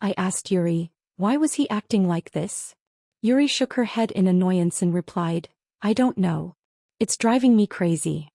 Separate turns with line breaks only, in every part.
I asked Yuri. Why was he acting like this? Yuri shook her head in annoyance and replied, I don't know. It's driving me crazy.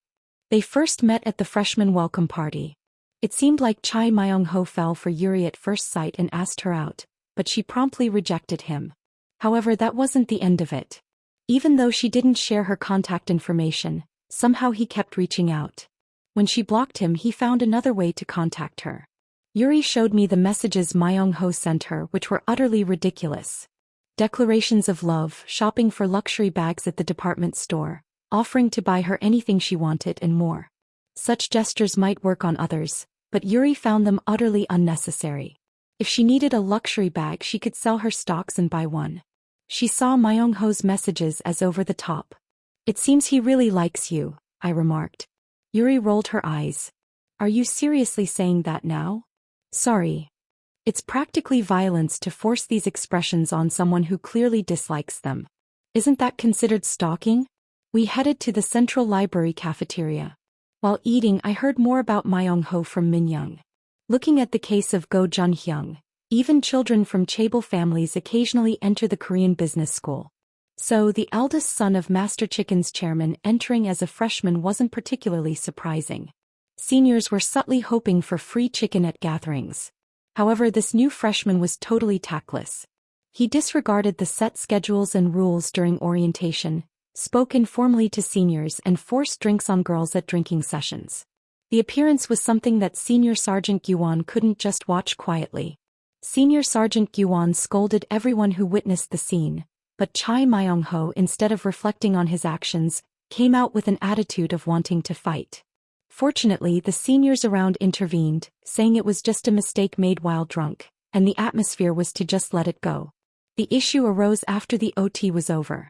They first met at the freshman welcome party. It seemed like Chai Myung-ho fell for Yuri at first sight and asked her out, but she promptly rejected him. However, that wasn't the end of it. Even though she didn't share her contact information, somehow he kept reaching out. When she blocked him, he found another way to contact her. Yuri showed me the messages Myung-ho sent her, which were utterly ridiculous. Declarations of love, shopping for luxury bags at the department store, offering to buy her anything she wanted and more. Such gestures might work on others, but Yuri found them utterly unnecessary. If she needed a luxury bag, she could sell her stocks and buy one. She saw Myung-ho's messages as over the top. It seems he really likes you, I remarked. Yuri rolled her eyes. Are you seriously saying that now? Sorry. It's practically violence to force these expressions on someone who clearly dislikes them. Isn't that considered stalking? We headed to the Central Library cafeteria. While eating, I heard more about Myung-ho from Min-young. Looking at the case of Go Jun-hyung, even children from chaebol families occasionally enter the Korean business school. So the eldest son of Master Chicken's chairman entering as a freshman wasn't particularly surprising. Seniors were subtly hoping for free chicken at gatherings. However, this new freshman was totally tactless. He disregarded the set schedules and rules during orientation, spoke informally to seniors and forced drinks on girls at drinking sessions. The appearance was something that Senior Sergeant Gyuwon couldn't just watch quietly. Senior Sergeant Gyuwon scolded everyone who witnessed the scene, but Chai Myung-ho, instead of reflecting on his actions, came out with an attitude of wanting to fight. Fortunately, the seniors around intervened, saying it was just a mistake made while drunk, and the atmosphere was to just let it go. The issue arose after the OT was over.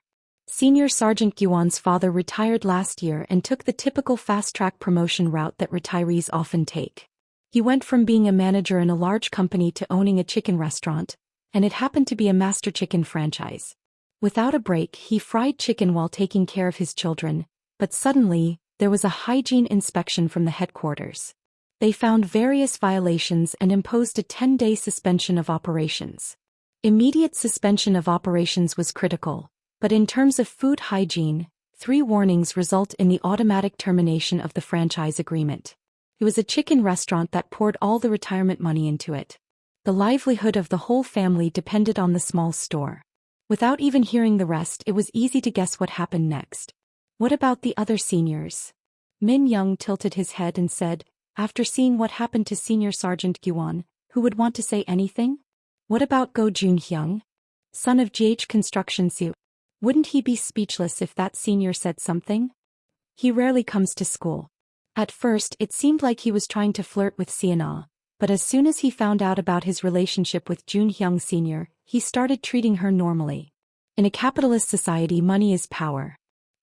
Senior Sergeant Gyuwon's father retired last year and took the typical fast-track promotion route that retirees often take. He went from being a manager in a large company to owning a chicken restaurant, and it happened to be a Master Chicken franchise. Without a break, he fried chicken while taking care of his children, but suddenly, there was a hygiene inspection from the headquarters. They found various violations and imposed a 10-day suspension of operations. Immediate suspension of operations was critical, but in terms of food hygiene, 3 warnings result in the automatic termination of the franchise agreement. It was a chicken restaurant that poured all the retirement money into it. The livelihood of the whole family depended on the small store. Without even hearing the rest, it was easy to guess what happened next. What about the other seniors? Min-young tilted his head and said, after seeing what happened to Senior Sergeant Gyuwon, who would want to say anything? What about Go Jun-hyung? Son of GH Construction Sue. Wouldn't he be speechless if that senior said something? He rarely comes to school. At first, it seemed like he was trying to flirt with Sienna, but as soon as he found out about his relationship with Jun-hyung Sr., he started treating her normally. In a capitalist society, money is power.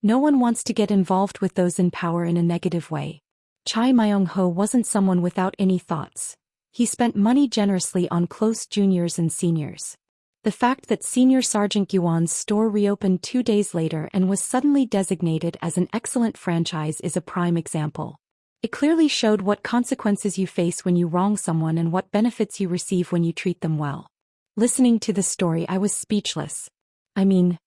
No one wants to get involved with those in power in a negative way. Chai Myung-ho wasn't someone without any thoughts. He spent money generously on close juniors and seniors. The fact that Senior Sergeant Gyuwon's store reopened 2 days later and was suddenly designated as an excellent franchise is a prime example. It clearly showed what consequences you face when you wrong someone and what benefits you receive when you treat them well. Listening to the story, I was speechless. I mean,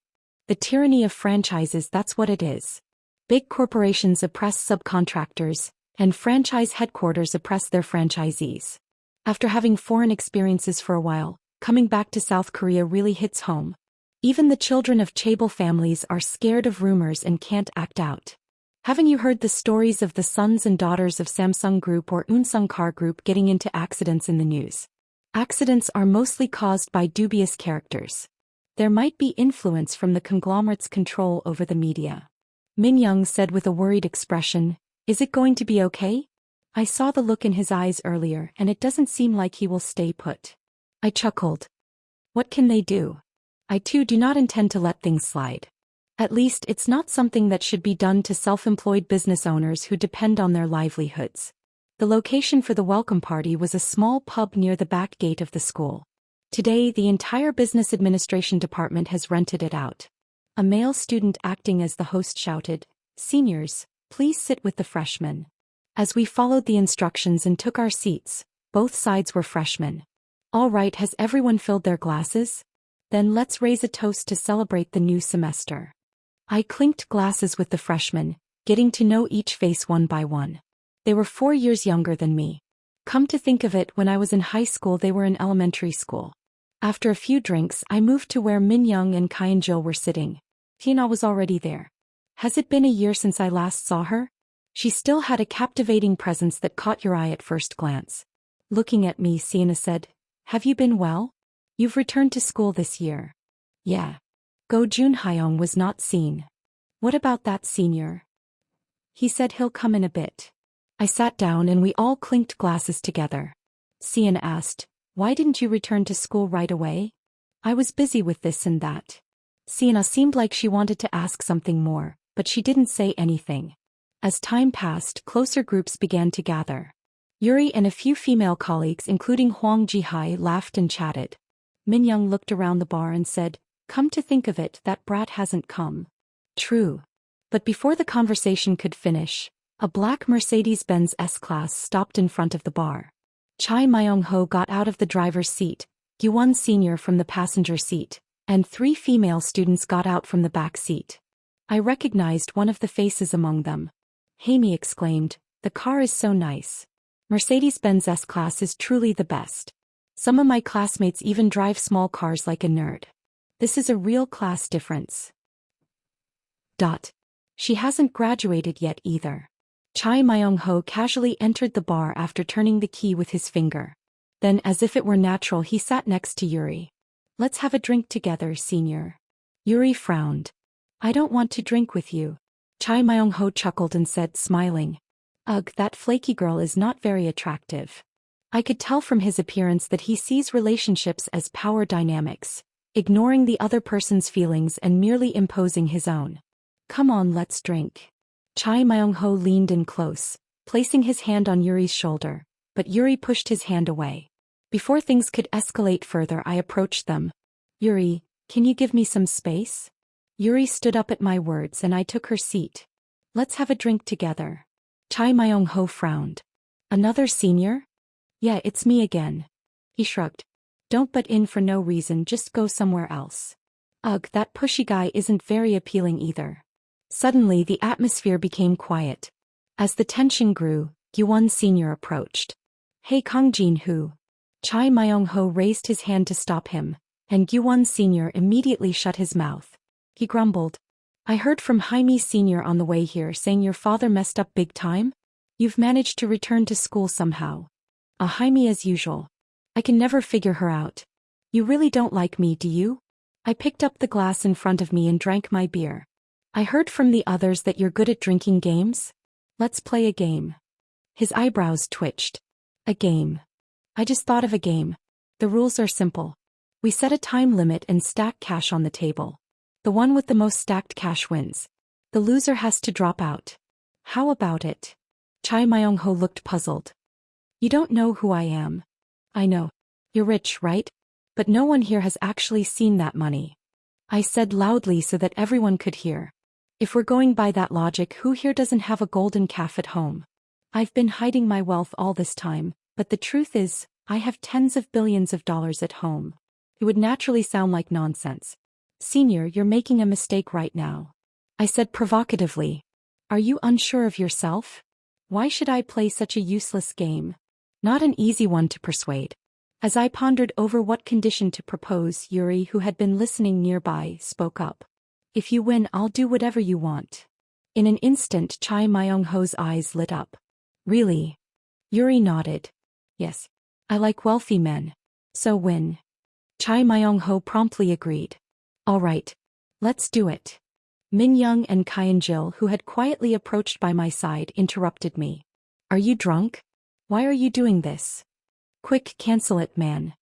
the tyranny of franchises, that's what it is. Big corporations oppress subcontractors, and franchise headquarters oppress their franchisees. After having foreign experiences for a while, coming back to South Korea really hits home. Even the children of chaebol families are scared of rumors and can't act out. Haven't you heard the stories of the sons and daughters of Samsung Group or Unsung Car Group getting into accidents in the news? Accidents are mostly caused by dubious characters. There might be influence from the conglomerate's control over the media. Min-young said with a worried expression, "Is it going to be okay?" I saw the look in his eyes earlier and it doesn't seem like he will stay put. I chuckled. What can they do? I too do not intend to let things slide. At least it's not something that should be done to self-employed business owners who depend on their livelihoods. The location for the welcome party was a small pub near the back gate of the school. Today, the entire business administration department has rented it out. A male student acting as the host shouted, "Seniors, please sit with the freshmen." As we followed the instructions and took our seats, both sides were freshmen. All right, has everyone filled their glasses? Then let's raise a toast to celebrate the new semester. I clinked glasses with the freshmen, getting to know each face one by one. They were 4 years younger than me. Come to think of it, when I was in high school they were in elementary school. After a few drinks I moved to where Min Young and Kai Jill were sitting. Tina was already there. Has it been a year since I last saw her? She still had a captivating presence that caught your eye at first glance. Looking at me, Sienna said, "Have you been well? You've returned to school this year." "Yeah." Go Jun Hyung was not seen. "What about that senior?" "He said he'll come in a bit." I sat down and we all clinked glasses together. Sienna asked, "Why didn't you return to school right away?" "I was busy with this and that." Sienna seemed like she wanted to ask something more, but she didn't say anything. As time passed, closer groups began to gather. Yuri and a few female colleagues including Hwang Ji-hai laughed and chatted. Min Young looked around the bar and said, "Come to think of it, that brat hasn't come." True. But before the conversation could finish, a black Mercedes-Benz S-Class stopped in front of the bar. Chai Myung-ho got out of the driver's seat, Gyuwon Sr. from the passenger seat, and 3 female students got out from the back seat. I recognized one of the faces among them. Hamie exclaimed, "The car is so nice. Mercedes-Benz S-Class is truly the best. Some of my classmates even drive small cars like a nerd. This is a real class difference." She hasn't graduated yet either. Chai Myung-ho casually entered the bar after turning the key with his finger. Then, as if it were natural, he sat next to Yuri. "Let's have a drink together, senior." Yuri frowned. "I don't want to drink with you." Chai Myung-ho chuckled and said, smiling, "Ugh, that flaky girl is not very attractive." I could tell from his appearance that he sees relationships as power dynamics, ignoring the other person's feelings and merely imposing his own. "Come on, let's drink." Chai Myung-ho leaned in close, placing his hand on Yuri's shoulder, but Yuri pushed his hand away. Before things could escalate further, I approached them. "Yuri, can you give me some space?" Yuri stood up at my words and I took her seat. "Let's have a drink together." Chai Myung-ho frowned. "Another senior?" "Yeah, it's me again." He shrugged. "Don't butt in for no reason, just go somewhere else." "Ugh, that pushy guy isn't very appealing either." Suddenly the atmosphere became quiet. As the tension grew, Gyuwon Sr. approached. "Hey Kang Jin-hoo." Chai Myung-ho raised his hand to stop him, and Gyuwon Sr. immediately shut his mouth. He grumbled. "I heard from Jaime Sr. on the way here saying your father messed up big time? You've managed to return to school somehow." Jaime as usual. "I can never figure her out. You really don't like me, do you?" I picked up the glass in front of me and drank my beer. "I heard from the others that you're good at drinking games. Let's play a game." His eyebrows twitched. "A game. I just thought of a game. The rules are simple. We set a time limit and stack cash on the table. The one with the most stacked cash wins. The loser has to drop out. How about it?" Chai Myung-ho looked puzzled. "You don't know who I am." "I know. You're rich, right? But no one here has actually seen that money." I said loudly so that everyone could hear. "If we're going by that logic, who here doesn't have a golden calf at home? I've been hiding my wealth all this time, but the truth is, I have tens of billions of dollars at home." It would naturally sound like nonsense. "Senior, you're making a mistake right now," I said provocatively. "Are you unsure of yourself? Why should I play such a useless game?" Not an easy one to persuade. As I pondered over what condition to propose, Yuri, who had been listening nearby, spoke up. "If you win, I'll do whatever you want." In an instant, Chai Myung-ho's eyes lit up. "Really?" Yuri nodded. "Yes. I like wealthy men. So win." Chai Myung-ho promptly agreed. "All right. Let's do it." Min Young and Kai Jill, who had quietly approached by my side, interrupted me. "Are you drunk? Why are you doing this? Quick, cancel it, man.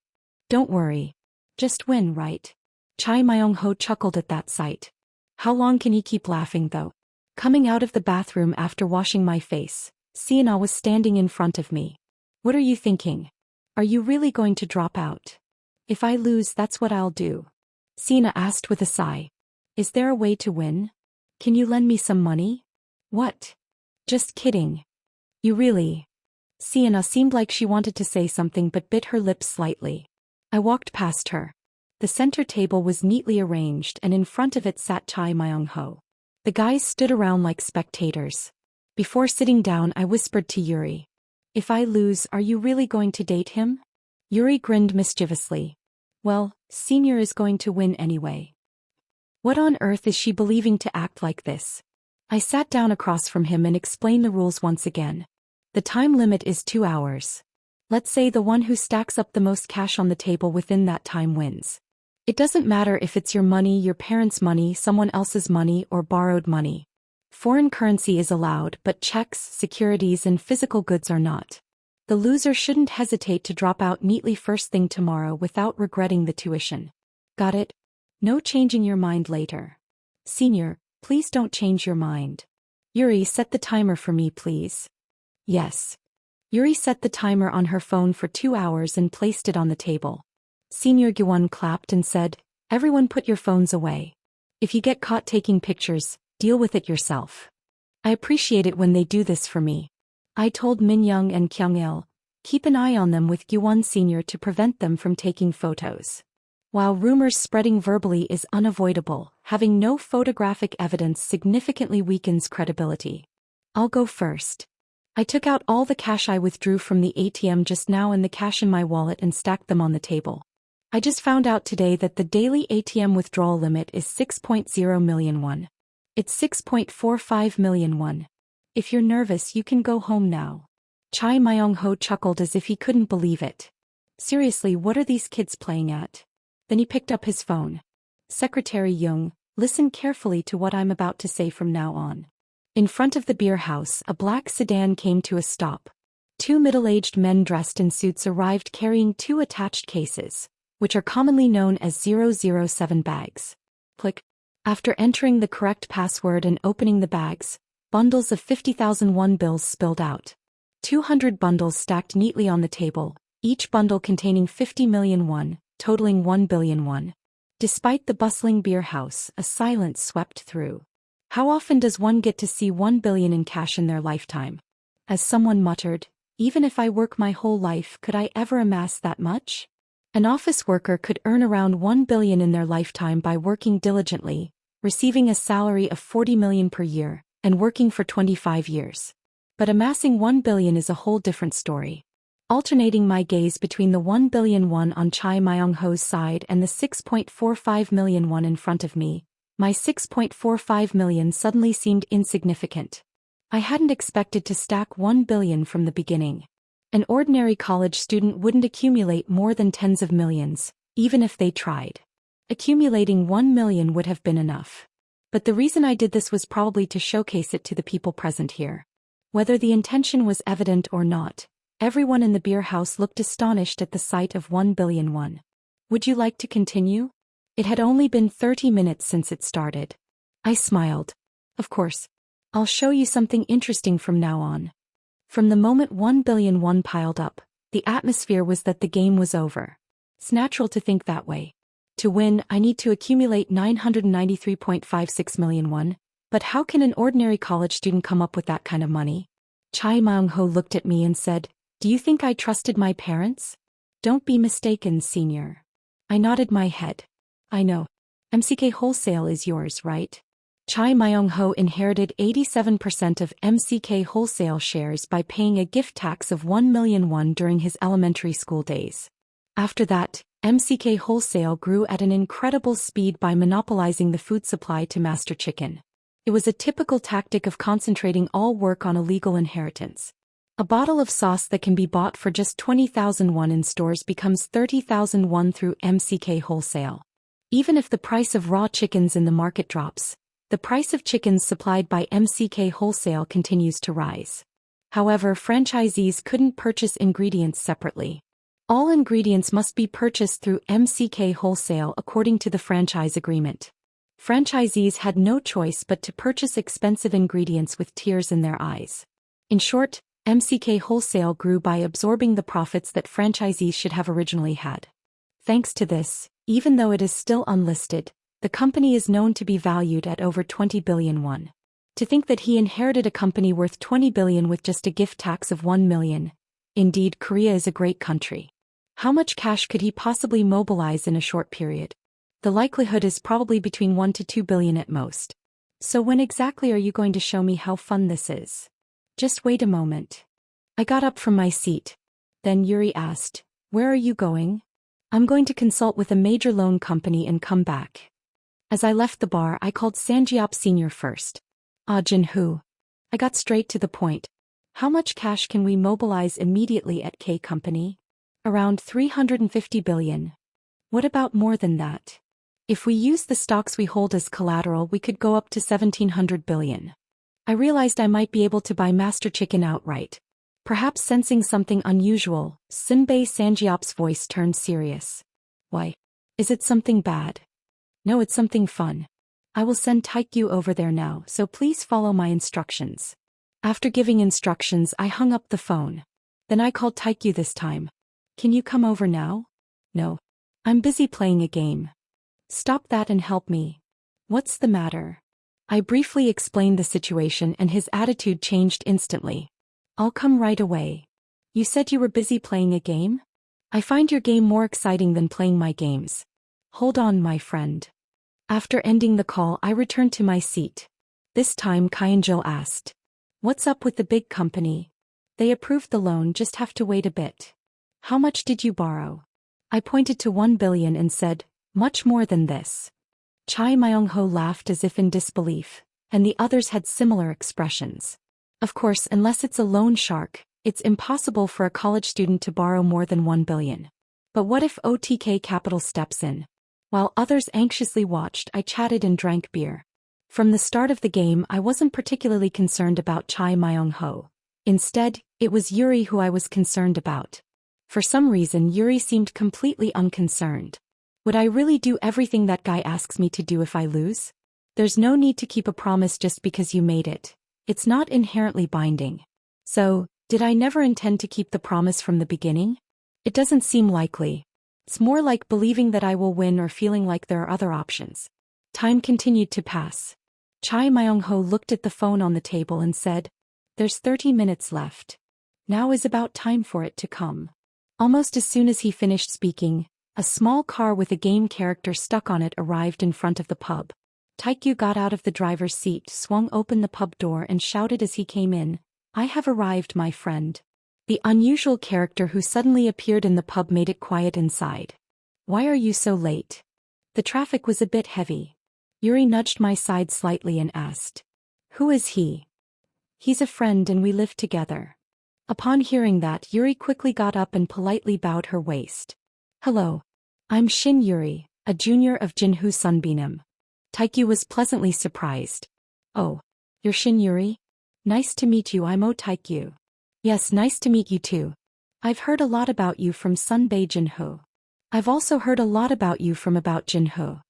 Don't worry. Just win, right?" Chai Myung-ho chuckled at that sight. How long can he keep laughing though? Coming out of the bathroom after washing my face, Sienna was standing in front of me. "What are you thinking? Are you really going to drop out?" "If I lose, that's what I'll do," Sienna asked with a sigh. "Is there a way to win? Can you lend me some money?" "What?" "Just kidding." "You really?" Sienna seemed like she wanted to say something but bit her lips slightly. I walked past her. The center table was neatly arranged and in front of it sat Chai Myung-ho. The guys stood around like spectators. Before sitting down, I whispered to Yuri. If I lose, are you really going to date him? Yuri grinned mischievously. Well, Senior is going to win anyway. What on earth is she believing to act like this? I sat down across from him and explained the rules once again. The time limit is 2 hours. Let's say the one who stacks up the most cash on the table within that time wins. It doesn't matter if it's your money, your parents' money, someone else's money, or borrowed money. Foreign currency is allowed, but checks, securities, and physical goods are not. The loser shouldn't hesitate to drop out neatly first thing tomorrow without regretting the tuition. Got it? No changing your mind later. Senior, please don't change your mind. Yuri, set the timer for me, please. Yes. Yuri set the timer on her phone for 2 hours and placed it on the table. Senior Gyewon clapped and said, everyone put your phones away. If you get caught taking pictures, deal with it yourself. I appreciate it when they do this for me. I told Minyoung and Kyung-il, keep an eye on them with Gyewon Senior to prevent them from taking photos. While rumors spreading verbally is unavoidable, having no photographic evidence significantly weakens credibility. I'll go first. I took out all the cash I withdrew from the ATM just now and the cash in my wallet and stacked them on the table. I just found out today that the daily ATM withdrawal limit is 6.0 million won. It's 6.45 million won. If you're nervous, you can go home now. Chai Myung-ho chuckled as if he couldn't believe it. Seriously, what are these kids playing at? Then he picked up his phone. Secretary Jung, listen carefully to what I'm about to say from now on. In front of the beer house, a black sedan came to a stop. 2 middle-aged men dressed in suits arrived carrying 2 attached cases, which are commonly known as 007 bags. Click. After entering the correct password and opening the bags, bundles of 50,000 won bills spilled out. 200 bundles stacked neatly on the table, each bundle containing 50 million won, totaling 1 billion won. Despite the bustling beer house, a silence swept through. How often does one get to see 1 billion in cash in their lifetime? As someone muttered, even if I work my whole life, could I ever amass that much? An office worker could earn around 1 billion in their lifetime by working diligently, receiving a salary of 40 million per year, and working for 25 years. But amassing 1 billion is a whole different story. Alternating my gaze between the 1 billion won on Chai Myung-ho's side and the 6.45 million won in front of me, my 6.45 million suddenly seemed insignificant. I hadn't expected to stack 1 billion from the beginning. An ordinary college student wouldn't accumulate more than tens of millions, even if they tried. Accumulating 1 million would have been enough. But the reason I did this was probably to showcase it to the people present here. Whether the intention was evident or not, everyone in the beer house looked astonished at the sight of 1 billion won. Would you like to continue? It had only been 30 minutes since it started. I smiled. Of course. I'll show you something interesting from now on. From the moment 1 billion won piled up, the atmosphere was that the game was over. It's natural to think that way. To win, I need to accumulate 993.56 million won, but how can an ordinary college student come up with that kind of money? Chai Myung-ho looked at me and said, do you think I trusted my parents? Don't be mistaken, senior. I nodded my head. I know. MCK Wholesale is yours, right? Chai Myung-ho inherited 87% of MCK Wholesale shares by paying a gift tax of 1 million won during his elementary school days. After that, MCK Wholesale grew at an incredible speed by monopolizing the food supply to Master Chicken. It was a typical tactic of concentrating all work on a legal inheritance. A bottle of sauce that can be bought for just 20,000 won in stores becomes 30,000 won through MCK Wholesale. Even if the price of raw chickens in the market drops, the price of chickens supplied by MCK Wholesale continues to rise. However, franchisees couldn't purchase ingredients separately. All ingredients must be purchased through MCK Wholesale according to the franchise agreement. Franchisees had no choice but to purchase expensive ingredients with tears in their eyes. In short, MCK Wholesale grew by absorbing the profits that franchisees should have originally had. Thanks to this, even though it is still unlisted, the company is known to be valued at over 20 billion won. To think that he inherited a company worth 20 billion with just a gift tax of 1 million. Indeed, Korea is a great country. How much cash could he possibly mobilize in a short period? The likelihood is probably between 1 to 2 billion at most. So when exactly are you going to show me how fun this is? Just wait a moment. I got up from my seat. Then Yuri asked, "Where are you going?" "I'm going to consult with a major loan company and come back." As I left the bar, I called Sanjiop Sr. first. Jin-Hoo. I got straight to the point. How much cash can we mobilize immediately at K Company? Around 350 billion. What about more than that? If we use the stocks we hold as collateral, we could go up to 1700 billion. I realized I might be able to buy Master Chicken outright. Perhaps sensing something unusual, Sinbei Sanjiop's voice turned serious. "Why? Is it something bad?" "No, it's something fun. I will send Taikyu over there now, so please follow my instructions." After giving instructions, I hung up the phone. Then I called Taikyu this time. "Can you come over now?" "No. I'm busy playing a game." "Stop that and help me." "What's the matter?" I briefly explained the situation and his attitude changed instantly. "I'll come right away." "You said you were busy playing a game?" "I find your game more exciting than playing my games." "Hold on, my friend." After ending the call, I returned to my seat. This time Kyunjil asked, "What's up with the big company?" "They approved the loan, just have to wait a bit." "How much did you borrow?" I pointed to 1 billion and said, "Much more than this." Chai Myung-ho laughed as if in disbelief, and the others had similar expressions. Of course, unless it's a loan shark, it's impossible for a college student to borrow more than 1 billion. But what if OTK Capital steps in? While others anxiously watched, I chatted and drank beer. From the start of the game, I wasn't particularly concerned about Chai Myung-ho. Instead, it was Yuri who I was concerned about. For some reason, Yuri seemed completely unconcerned. Would I really do everything that guy asks me to do if I lose? There's no need to keep a promise just because you made it. It's not inherently binding. So, did I never intend to keep the promise from the beginning? It doesn't seem likely. It's more like believing that I will win or feeling like there are other options. Time continued to pass. Chai Myung-ho looked at the phone on the table and said, "There's 30 minutes left. Now is about time for it to come." Almost as soon as he finished speaking, a small car with a game character stuck on it arrived in front of the pub. Taikyu got out of the driver's seat, swung open the pub door and shouted as he came in, "I have arrived, my friend." The unusual character who suddenly appeared in the pub made it quiet inside. "Why are you so late?" "The traffic was a bit heavy." Yuri nudged my side slightly and asked, "Who is he?" "He's a friend and we live together." Upon hearing that, Yuri quickly got up and politely bowed her waist. "Hello. I'm Shin Yuri, a junior of Jinhoo Sunbeam." Taikyu was pleasantly surprised. "Oh, you're Shin Yuri? Nice to meet you. I'm Taikyu." "Yes, nice to meet you too. I've heard a lot about you from Sunbae Jinhoo." "I've also heard a lot about you from about Jinhoo."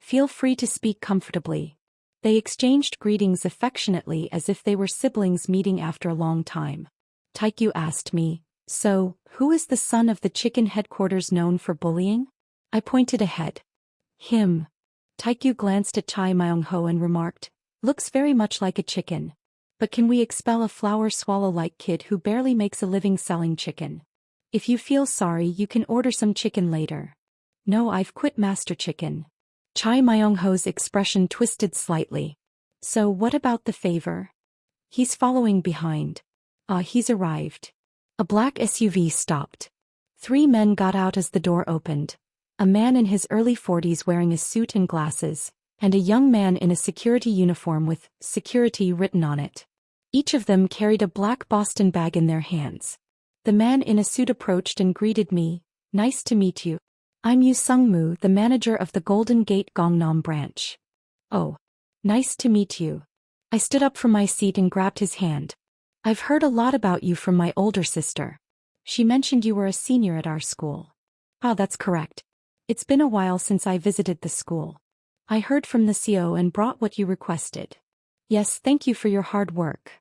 "Feel free to speak comfortably." They exchanged greetings affectionately as if they were siblings meeting after a long time. Taikyu asked me, "So, who is the son of the chicken headquarters known for bullying?" I pointed ahead. "Him." Taikyu glanced at Chai Myung-ho and remarked, "Looks very much like a chicken. But can we expel a flower swallow-like kid who barely makes a living selling chicken? If you feel sorry, you can order some chicken later." "No, I've quit Master Chicken." Chai Myung-ho's expression twisted slightly. "So what about the favor?" "He's following behind." He's arrived." A black SUV stopped. 3 men got out as the door opened. A man in his early 40s wearing a suit and glasses, and a young man in a security uniform with "security" written on it. Each of them carried a black Boston bag in their hands. The man in a suit approached and greeted me, "Nice to meet you. I'm Yu Sung-moo, the manager of the Golden Gate Gangnam branch." "Oh. Nice to meet you." I stood up from my seat and grabbed his hand. "I've heard a lot about you from my older sister. She mentioned you were a senior at our school." "That's correct. It's been a while since I visited the school. I heard from the CO and brought what you requested." "Yes, thank you for your hard work."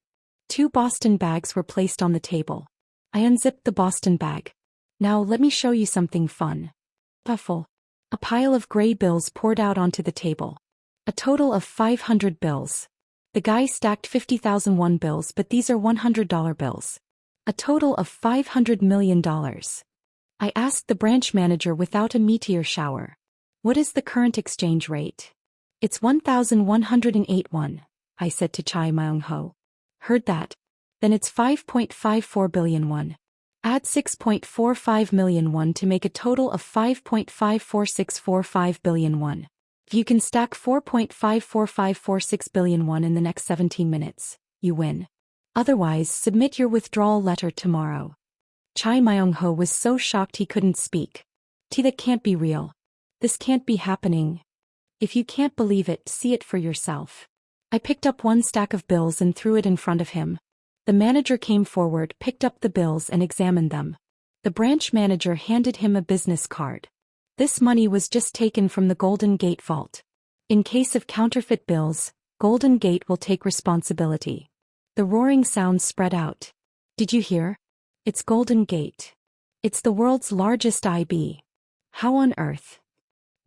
2 Boston bags were placed on the table. I unzipped the Boston bag. "Now let me show you something fun." Puffle. A pile of gray bills poured out onto the table. A total of 500 bills. The guy stacked 50,001 bills, but these are $100 bills. A total of $500 million. I asked the branch manager without a meteor shower. What is the current exchange rate? It's 1,108 won, I said to Chai Myung-ho. Heard that? Then it's 5.54 billion won. Add 6.45 million won to make a total of 5.544645 billion won. If you can stack 4.54546 billion won in the next 17 minutes, you win. Otherwise, submit your withdrawal letter tomorrow. Chai Myung-ho was so shocked he couldn't speak. That can't be real. This can't be happening. If you can't believe it, see it for yourself. I picked up one stack of bills and threw it in front of him. The manager came forward, picked up the bills and examined them. The branch manager handed him a business card. This money was just taken from the Golden Gate vault. In case of counterfeit bills, Golden Gate will take responsibility. The roaring sound spread out. Did you hear? It's Golden Gate. It's the world's largest IB. How on earth?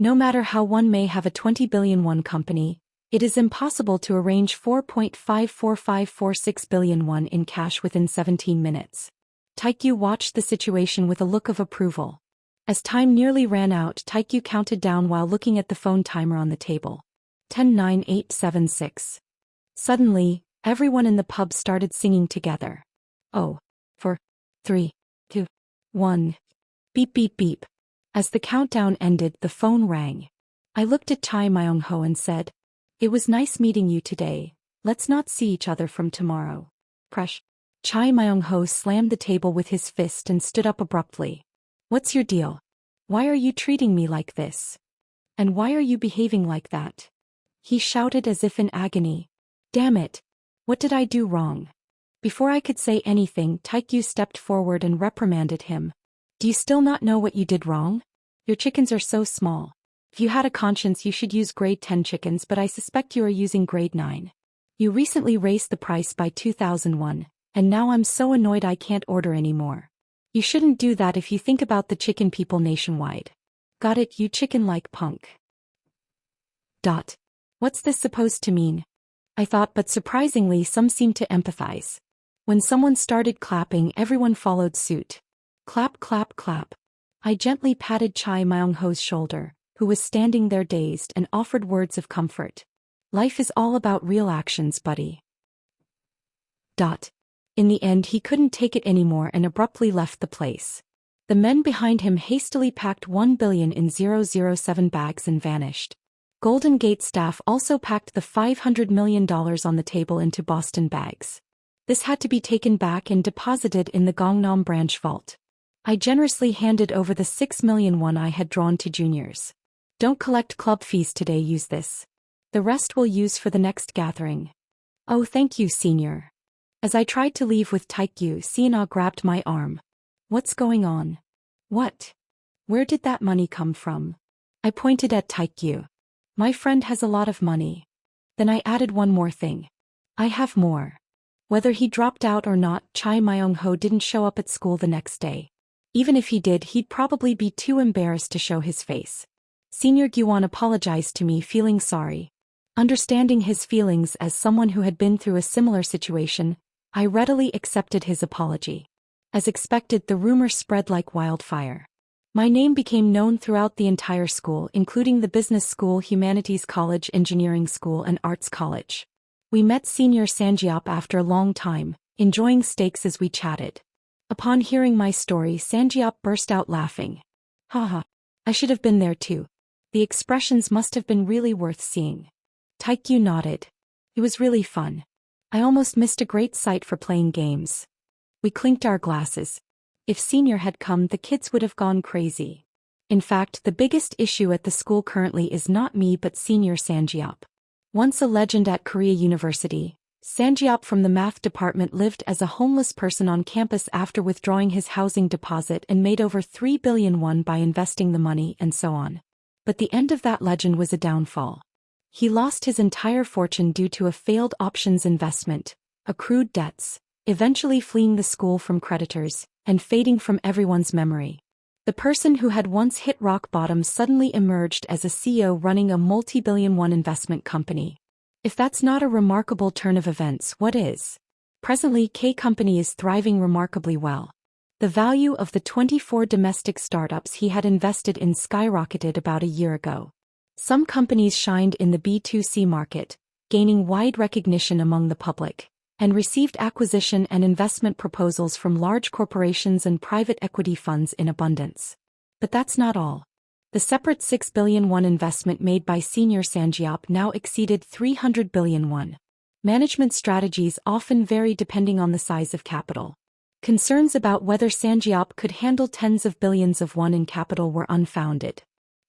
No matter how one may have a 20 billion won company, it is impossible to arrange 4.54546 billion won in cash within 17 minutes. Taekyu watched the situation with a look of approval. As time nearly ran out, Taekyu counted down while looking at the phone timer on the table. 10-9-8-7-6. Suddenly, everyone in the pub started singing together. Oh. 4, 3, 2, 1. Beep beep beep. As the countdown ended, the phone rang. I looked at Chai Myung-ho and said, "It was nice meeting you today. Let's not see each other from tomorrow." Crush. Chai Myung-ho slammed the table with his fist and stood up abruptly. What's your deal? Why are you treating me like this? And why are you behaving like that? He shouted as if in agony. Damn it. What did I do wrong? Before I could say anything, Taekyu stepped forward and reprimanded him. Do you still not know what you did wrong? Your chickens are so small. If you had a conscience, you should use grade 10 chickens, but I suspect you are using grade 9. You recently raised the price by 2001, and now I'm so annoyed I can't order anymore. You shouldn't do that if you think about the chicken people nationwide. Got it, you chicken-like punk. What's this supposed to mean? I thought, but surprisingly some seemed to empathize. When someone started clapping, everyone followed suit. Clap, clap, clap. I gently patted Chai Myung-ho's shoulder, who was standing there dazed, and offered words of comfort. Life is all about real actions, buddy. In the end, he couldn't take it anymore and abruptly left the place. The men behind him hastily packed 1 billion in 007 bags and vanished. Golden Gate staff also packed the $500 million on the table into Boston bags. This had to be taken back and deposited in the Gangnam branch vault. I generously handed over the 6 million won I had drawn to juniors. Don't collect club fees today, use this. The rest we'll use for the next gathering. Oh, thank you, senior. As I tried to leave with Taekyu, Sina grabbed my arm. What's going on? What? Where did that money come from? I pointed at Taekyu. My friend has a lot of money. Then I added one more thing. I have more. Whether he dropped out or not, Chai Myung-ho didn't show up at school the next day. Even if he did, he'd probably be too embarrassed to show his face. Senior Gyuwon apologized to me, feeling sorry. Understanding his feelings as someone who had been through a similar situation, I readily accepted his apology. As expected, the rumor spread like wildfire. My name became known throughout the entire school, including the business school, humanities college, engineering school, and arts college. We met Senior Sanjiop after a long time, enjoying steaks as we chatted. Upon hearing my story, Sanjiop burst out laughing. Haha. I should have been there too. The expressions must have been really worth seeing. Taekyu nodded. It was really fun. I almost missed a great sight for playing games. We clinked our glasses. If Senior had come, the kids would have gone crazy. In fact, the biggest issue at the school currently is not me but Senior Sanjiop. Once a legend at Korea University, Sanjiop from the math department lived as a homeless person on campus after withdrawing his housing deposit and made over 3 billion won by investing the money and so on. But the end of that legend was a downfall. He lost his entire fortune due to a failed options investment, accrued debts, eventually fleeing the school from creditors, and fading from everyone's memory. The person who had once hit rock bottom suddenly emerged as a CEO running a multi-billion won investment company. If that's not a remarkable turn of events, what is? Presently, K Company is thriving remarkably well. The value of the 24 domestic startups he had invested in skyrocketed about a year ago. Some companies shined in the B2C market, gaining wide recognition among the public, and received acquisition and investment proposals from large corporations and private equity funds in abundance. But that's not all. The separate 6 billion won investment made by Senior Sangiop now exceeded 300 billion won. Management strategies often vary depending on the size of capital. Concerns about whether Sangiop could handle tens of billions of won in capital were unfounded.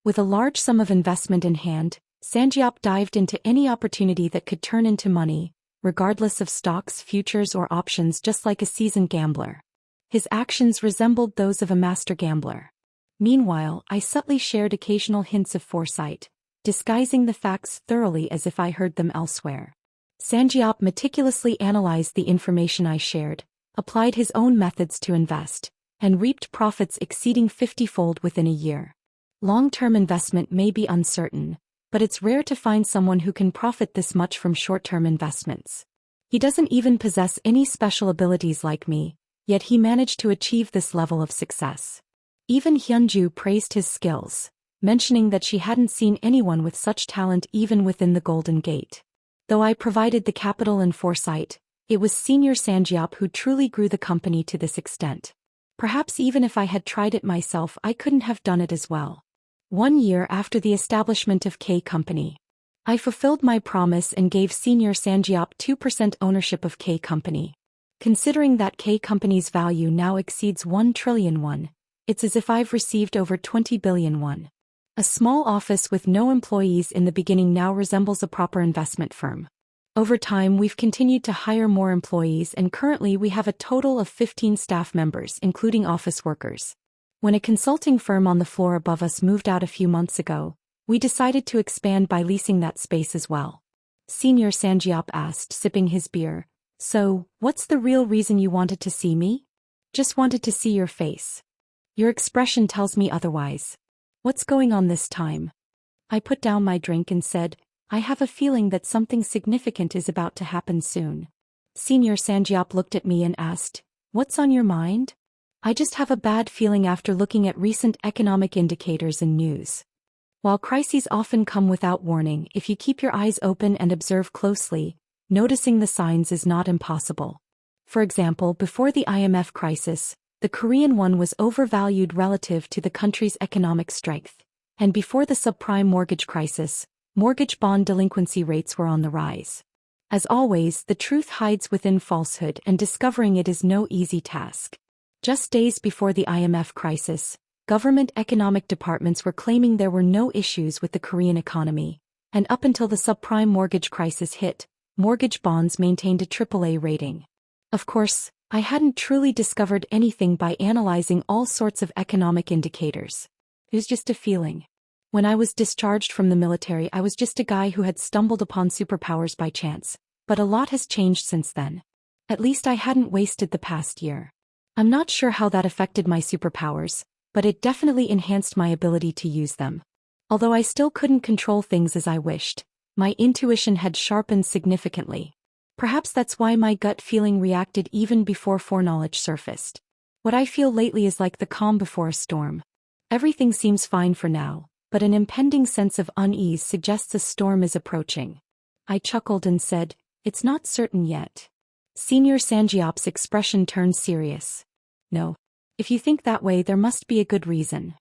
With a large sum of investment in hand, Sangiop dived into any opportunity that could turn into money, regardless of stocks, futures or options, just like a seasoned gambler. His actions resembled those of a master gambler. Meanwhile, I subtly shared occasional hints of foresight, disguising the facts thoroughly as if I heard them elsewhere. Sangiop meticulously analyzed the information I shared, applied his own methods to invest, and reaped profits exceeding 50-fold within a year. Long-term investment may be uncertain, but it's rare to find someone who can profit this much from short-term investments. He doesn't even possess any special abilities like me, yet he managed to achieve this level of success. Even Hyunju praised his skills, mentioning that she hadn't seen anyone with such talent even within the Golden Gate. Though I provided the capital and foresight, it was Senior Sangiop who truly grew the company to this extent. Perhaps even if I had tried it myself, I couldn't have done it as well. 1 year after the establishment of K Company, I fulfilled my promise and gave Senior Sangiop 2% ownership of K Company. Considering that K Company's value now exceeds 1 trillion won, it's as if I've received over 20 billion won. A small office with no employees in the beginning now resembles a proper investment firm. Over time, we've continued to hire more employees, and currently we have a total of 15 staff members, including office workers. When a consulting firm on the floor above us moved out a few months ago, we decided to expand by leasing that space as well. Senior Sangiop asked, sipping his beer, "So, what's the real reason you wanted to see me?" "Just wanted to see your face. Your expression tells me otherwise. What's going on this time?" I put down my drink and said, "I have a feeling that something significant is about to happen soon." Senior Sangiop looked at me and asked, "What's on your mind?" "I just have a bad feeling after looking at recent economic indicators and news. While crises often come without warning, if you keep your eyes open and observe closely, noticing the signs is not impossible. For example, before the IMF crisis, the Korean won was overvalued relative to the country's economic strength, and before the subprime mortgage crisis, mortgage bond delinquency rates were on the rise. As always, the truth hides within falsehood, and discovering it is no easy task. Just days before the IMF crisis, government economic departments were claiming there were no issues with the Korean economy, and up until the subprime mortgage crisis hit, mortgage bonds maintained a AAA rating. Of course, I hadn't truly discovered anything by analyzing all sorts of economic indicators. It was just a feeling. When I was discharged from the military, I was just a guy who had stumbled upon superpowers by chance, but a lot has changed since then. At least I hadn't wasted the past year. I'm not sure how that affected my superpowers, but it definitely enhanced my ability to use them. Although I still couldn't control things as I wished, my intuition had sharpened significantly. Perhaps that's why my gut feeling reacted even before foreknowledge surfaced. What I feel lately is like the calm before a storm. Everything seems fine for now, but an impending sense of unease suggests a storm is approaching. I chuckled and said, "It's not certain yet." Senior Sangiop's expression turned serious. "No. If you think that way, there must be a good reason."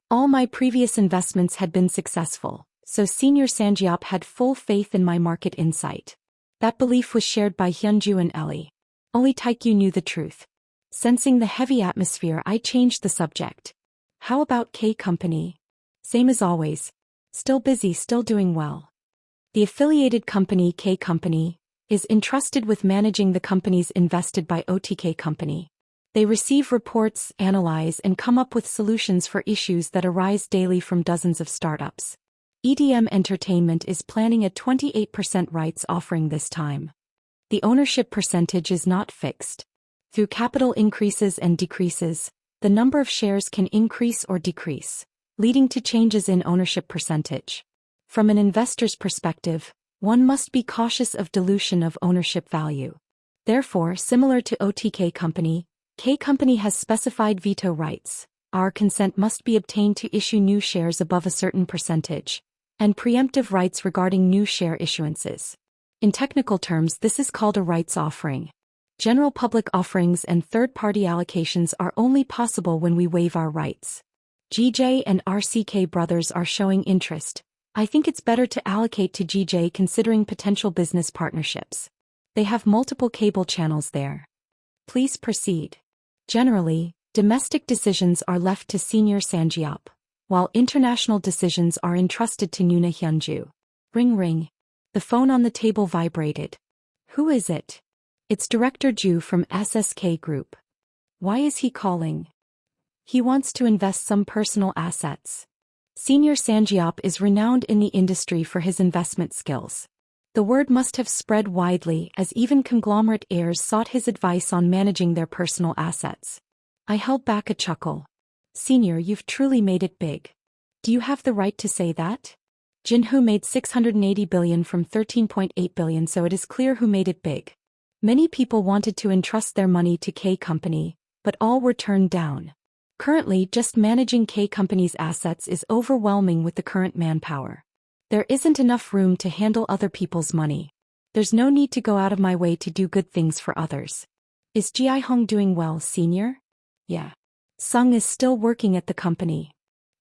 All my previous investments had been successful, so Senior Sangiop had full faith in my market insight. That belief was shared by Hyunju and Ellie. Only Taekyu knew the truth. Sensing the heavy atmosphere, I changed the subject. "How about K Company?" "Same as always. Still busy, still doing well." The affiliated company K Company is entrusted with managing the companies invested by OTK Company. They receive reports, analyze, and come up with solutions for issues that arise daily from dozens of startups. EDM Entertainment is planning a 28% rights offering this time. The ownership percentage is not fixed. Through capital increases and decreases, the number of shares can increase or decrease, leading to changes in ownership percentage. From an investor's perspective, one must be cautious of dilution of ownership value. Therefore, similar to OTK Company, K Company has specified veto rights. Our consent must be obtained to issue new shares above a certain percentage, and preemptive rights regarding new share issuances. In technical terms, this is called a rights offering. General public offerings and third-party allocations are only possible when we waive our rights. GJ and RCK brothers are showing interest. I think it's better to allocate to GJ considering potential business partnerships. They have multiple cable channels there. Please proceed. Generally, domestic decisions are left to Senior Sanjiop, while international decisions are entrusted to Nuna Hyunju. Ring ring. The phone on the table vibrated. Who is it? It's Director Ju from SSK Group. Why is he calling? He wants to invest some personal assets. Senior Sanjiop is renowned in the industry for his investment skills. The word must have spread widely as even conglomerate heirs sought his advice on managing their personal assets. I held back a chuckle. Senior, you've truly made it big. Do you have the right to say that? Jinhu made 680 billion from 13.8 billion, so it is clear who made it big. Many people wanted to entrust their money to K Company, but all were turned down. Currently, just managing K Company's assets is overwhelming with the current manpower. There isn't enough room to handle other people's money. There's no need to go out of my way to do good things for others. Is Ji Hong doing well, Senior? Yeah. Sung is still working at the company.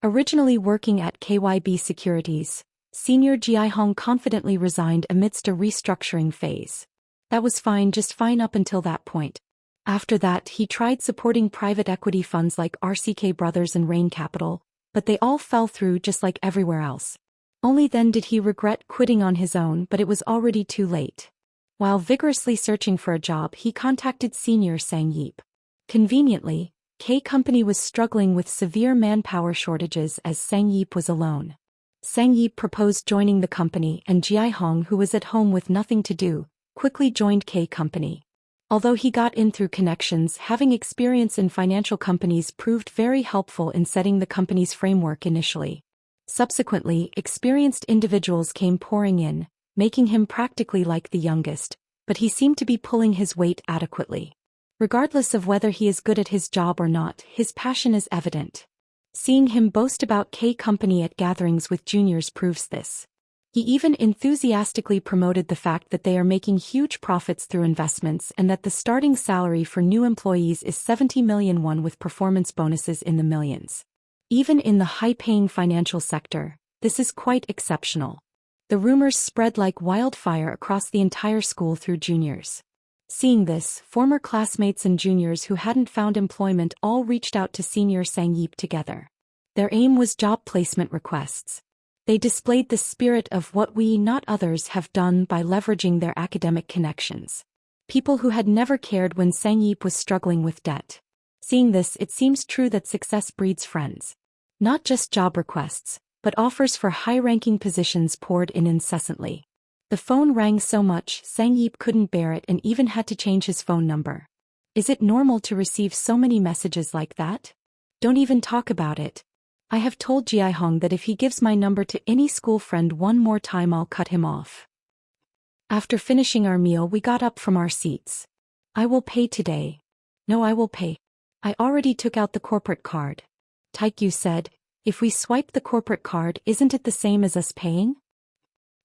Originally working at KYB Securities, Senior Ji Hong confidently resigned amidst a restructuring phase. That was fine, just fine up until that point. After that, he tried supporting private equity funds like RCK Brothers and Rain Capital, but they all fell through just like everywhere else. Only then did he regret quitting on his own, but it was already too late. While vigorously searching for a job, he contacted Senior Sang Yeep. Conveniently, K Company was struggling with severe manpower shortages as Sang Yeep was alone. Sang Yeep proposed joining the company, and Ji Hong, who was at home with nothing to do, quickly joined K Company. Although he got in through connections, having experience in financial companies proved very helpful in setting the company's framework initially. Subsequently, experienced individuals came pouring in, making him practically like the youngest, but he seemed to be pulling his weight adequately. Regardless of whether he is good at his job or not, his passion is evident. Seeing him boast about K Company at gatherings with juniors proves this. He even enthusiastically promoted the fact that they are making huge profits through investments and that the starting salary for new employees is 70 million won with performance bonuses in the millions. Even in the high-paying financial sector, this is quite exceptional. The rumors spread like wildfire across the entire school through juniors. Seeing this, former classmates and juniors who hadn't found employment all reached out to Senior Sang Yeep together. Their aim was job placement requests. They displayed the spirit of what we, not others, have done by leveraging their academic connections. People who had never cared when Sang Yeep was struggling with debt. Seeing this, it seems true that success breeds friends. Not just job requests, but offers for high-ranking positions poured in incessantly. The phone rang so much, Sang Yeep couldn't bear it and even had to change his phone number. Is it normal to receive so many messages like that? Don't even talk about it. I have told Ji Hong that if he gives my number to any school friend one more time, I'll cut him off. After finishing our meal, we got up from our seats. I will pay today. No, I will pay. I already took out the corporate card. Taekyu said, if we swipe the corporate card, isn't it the same as us paying?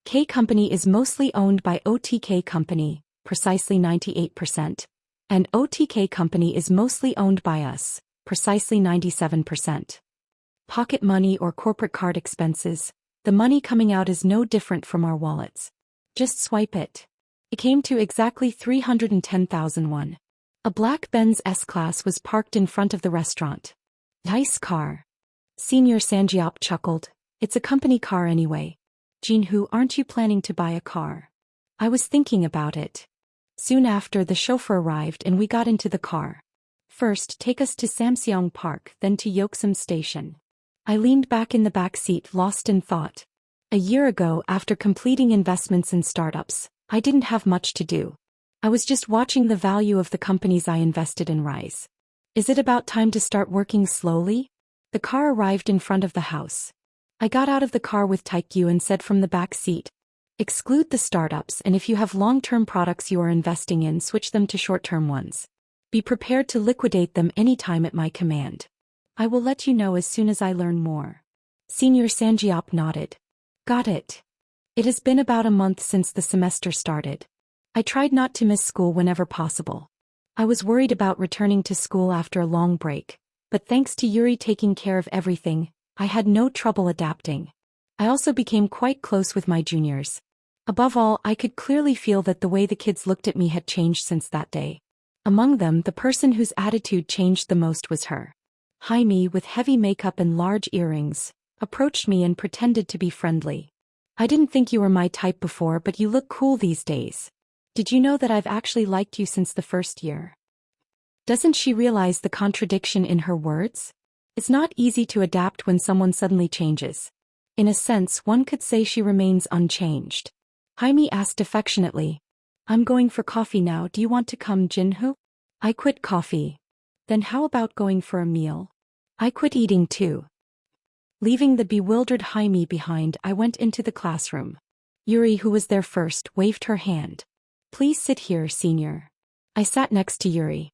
K Company is mostly owned by OTK Company, precisely 98%, and OTK Company is mostly owned by us, precisely 97%. Pocket money or corporate card expenses, the money coming out is no different from our wallets. Just swipe it. It came to exactly 310,000 won. A black Benz S-Class was parked in front of the restaurant. Nice car. Senior Sanjiop chuckled. It's a company car anyway. Jinhu, aren't you planning to buy a car? I was thinking about it. Soon after, the chauffeur arrived and we got into the car. First, take us to Samseong Park, then to Yeoksam Station. I leaned back in the back seat, lost in thought. A year ago, after completing investments in startups, I didn't have much to do. I was just watching the value of the companies I invested in rise. Is it about time to start working slowly? The car arrived in front of the house. I got out of the car with Taekyu and said from the back seat, exclude the startups, and if you have long-term products you are investing in, switch them to short-term ones. Be prepared to liquidate them anytime at my command. I will let you know as soon as I learn more. Senior Sanjiop nodded. Got it. It has been about a month since the semester started. I tried not to miss school whenever possible. I was worried about returning to school after a long break, but thanks to Yuri taking care of everything, I had no trouble adapting. I also became quite close with my juniors. Above all, I could clearly feel that the way the kids looked at me had changed since that day. Among them, the person whose attitude changed the most was her. Jaime, with heavy makeup and large earrings, approached me and pretended to be friendly. I didn't think you were my type before, but you look cool these days. Did you know that I've actually liked you since the first year? Doesn't she realize the contradiction in her words? It's not easy to adapt when someone suddenly changes. In a sense, one could say she remains unchanged. Jaime asked affectionately, I'm going for coffee now, do you want to come, Jinhoo? I quit coffee. Then how about going for a meal? I quit eating too. Leaving the bewildered Jaime behind, I went into the classroom. Yuri, who was there first, waved her hand. Please sit here, senior. I sat next to Yuri.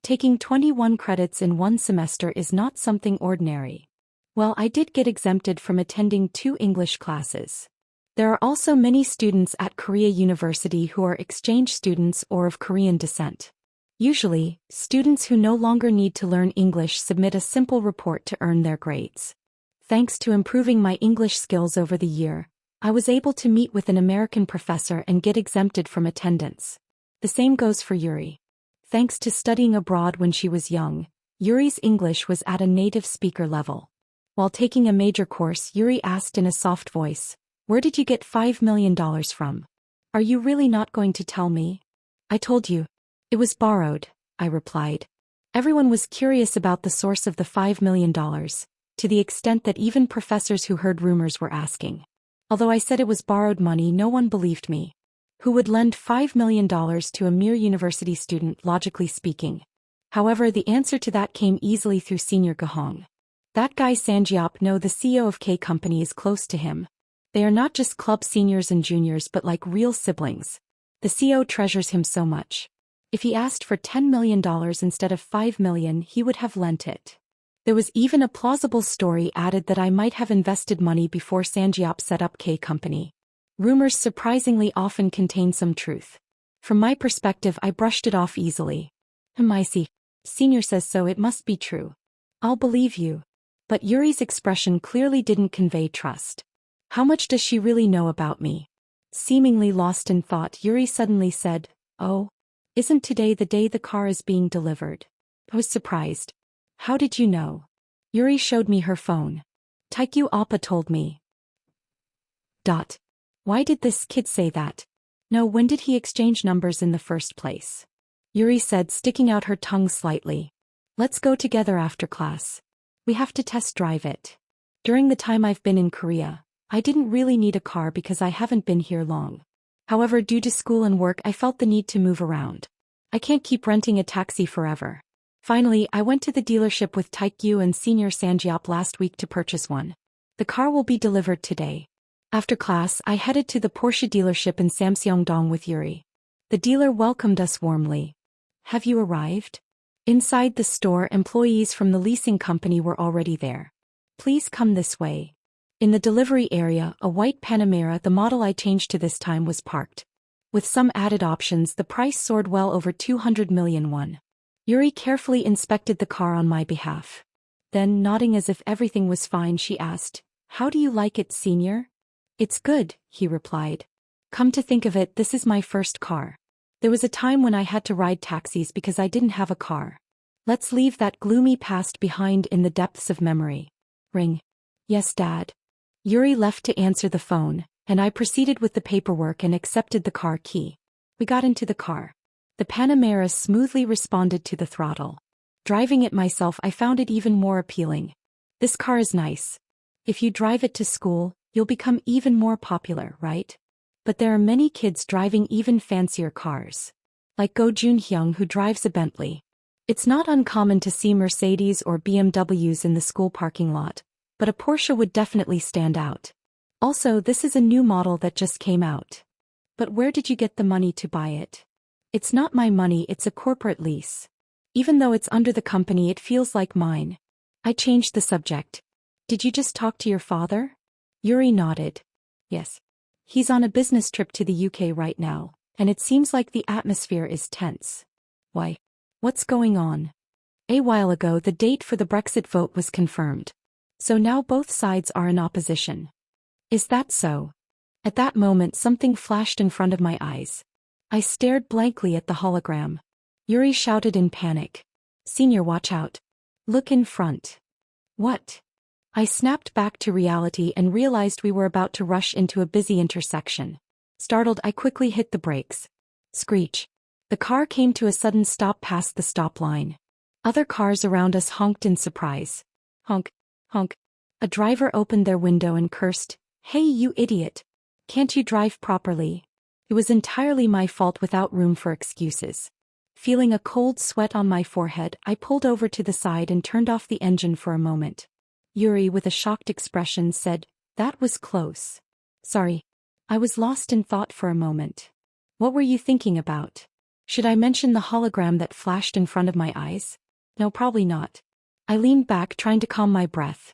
Taking 21 credits in one semester is not something ordinary. Well, I did get exempted from attending 2 English classes. There are also many students at Korea University who are exchange students or of Korean descent. Usually, students who no longer need to learn English submit a simple report to earn their grades. Thanks to improving my English skills over the year, I was able to meet with an American professor and get exempted from attendance. The same goes for Yuri. Thanks to studying abroad when she was young, Yuri's English was at a native speaker level. While taking a major course, Yuri asked in a soft voice, Where did you get $5 million from? Are you really not going to tell me? I told you. It was borrowed, I replied. Everyone was curious about the source of the $5 million, to the extent that even professors who heard rumors were asking. Although I said it was borrowed money, no one believed me. Who would lend $5 million to a mere university student, logically speaking? However, the answer to that came easily through Senior Gahong. That guy Sanjiop, no, the CEO of K Company, is close to him. They are not just club seniors and juniors but like real siblings. The CEO treasures him so much. If he asked for $10 million instead of $5 million, he would have lent it. There was even a plausible story added that I might have invested money before Sanjiop set up K Company. Rumors surprisingly often contain some truth. From my perspective, I brushed it off easily. I see. Senior says so, it must be true. I'll believe you. But Yuri's expression clearly didn't convey trust. How much does she really know about me? Seemingly lost in thought, Yuri suddenly said, Oh, isn't today the day the car is being delivered? I was surprised. How did you know? Yuri showed me her phone. Taikyu Appa told me. Why did this kid say that? No, when did he exchange numbers in the first place? Yuri said, sticking out her tongue slightly. Let's go together after class. We have to test drive it. During the time I've been in Korea, I didn't really need a car because I haven't been here long. However, due to school and work, I felt the need to move around. I can't keep renting a taxi forever. Finally, I went to the dealership with Taikyu and Senior Sanjiop last week to purchase one. The car will be delivered today. After class, I headed to the Porsche dealership in Samseongdong with Yuri. The dealer welcomed us warmly. Have you arrived? Inside the store, employees from the leasing company were already there. Please come this way. In the delivery area, a white Panamera, the model I changed to this time, was parked. With some added options, the price soared well over 200 million won. Yuri carefully inspected the car on my behalf. Then, nodding as if everything was fine, she asked, How do you like it, Senior? It's good, he replied. Come to think of it, this is my first car. There was a time when I had to ride taxis because I didn't have a car. Let's leave that gloomy past behind in the depths of memory. Ring. Yes, Dad. Yuri left to answer the phone, and I proceeded with the paperwork and accepted the car key. We got into the car. The Panamera smoothly responded to the throttle. Driving it myself, I found it even more appealing. This car is nice. If you drive it to school, you'll become even more popular, right? But there are many kids driving even fancier cars. Like Go Junhyung, who drives a Bentley. It's not uncommon to see Mercedes or BMWs in the school parking lot, but a Porsche would definitely stand out. Also, this is a new model that just came out. But where did you get the money to buy it? It's not my money, it's a corporate lease. Even though it's under the company, it feels like mine. I changed the subject. Did you just talk to your father? Yuri nodded. Yes. He's on a business trip to the UK right now, and it seems like the atmosphere is tense. Why? What's going on? A while ago, the date for the Brexit vote was confirmed. So now both sides are in opposition. Is that so? At that moment, something flashed in front of my eyes. I stared blankly at the hologram. Yuri shouted in panic. Senior, watch out. Look in front. What? I snapped back to reality and realized we were about to rush into a busy intersection. Startled, I quickly hit the brakes. Screech. The car came to a sudden stop past the stop line. Other cars around us honked in surprise. Honk, honk. A driver opened their window and cursed, "Hey, you idiot. Can't you drive properly?" It was entirely my fault without room for excuses. Feeling a cold sweat on my forehead, I pulled over to the side and turned off the engine for a moment. Yuri, with a shocked expression, said, "That was close." Sorry. I was lost in thought for a moment. What were you thinking about? Should I mention the hologram that flashed in front of my eyes? No, probably not. I leaned back, trying to calm my breath.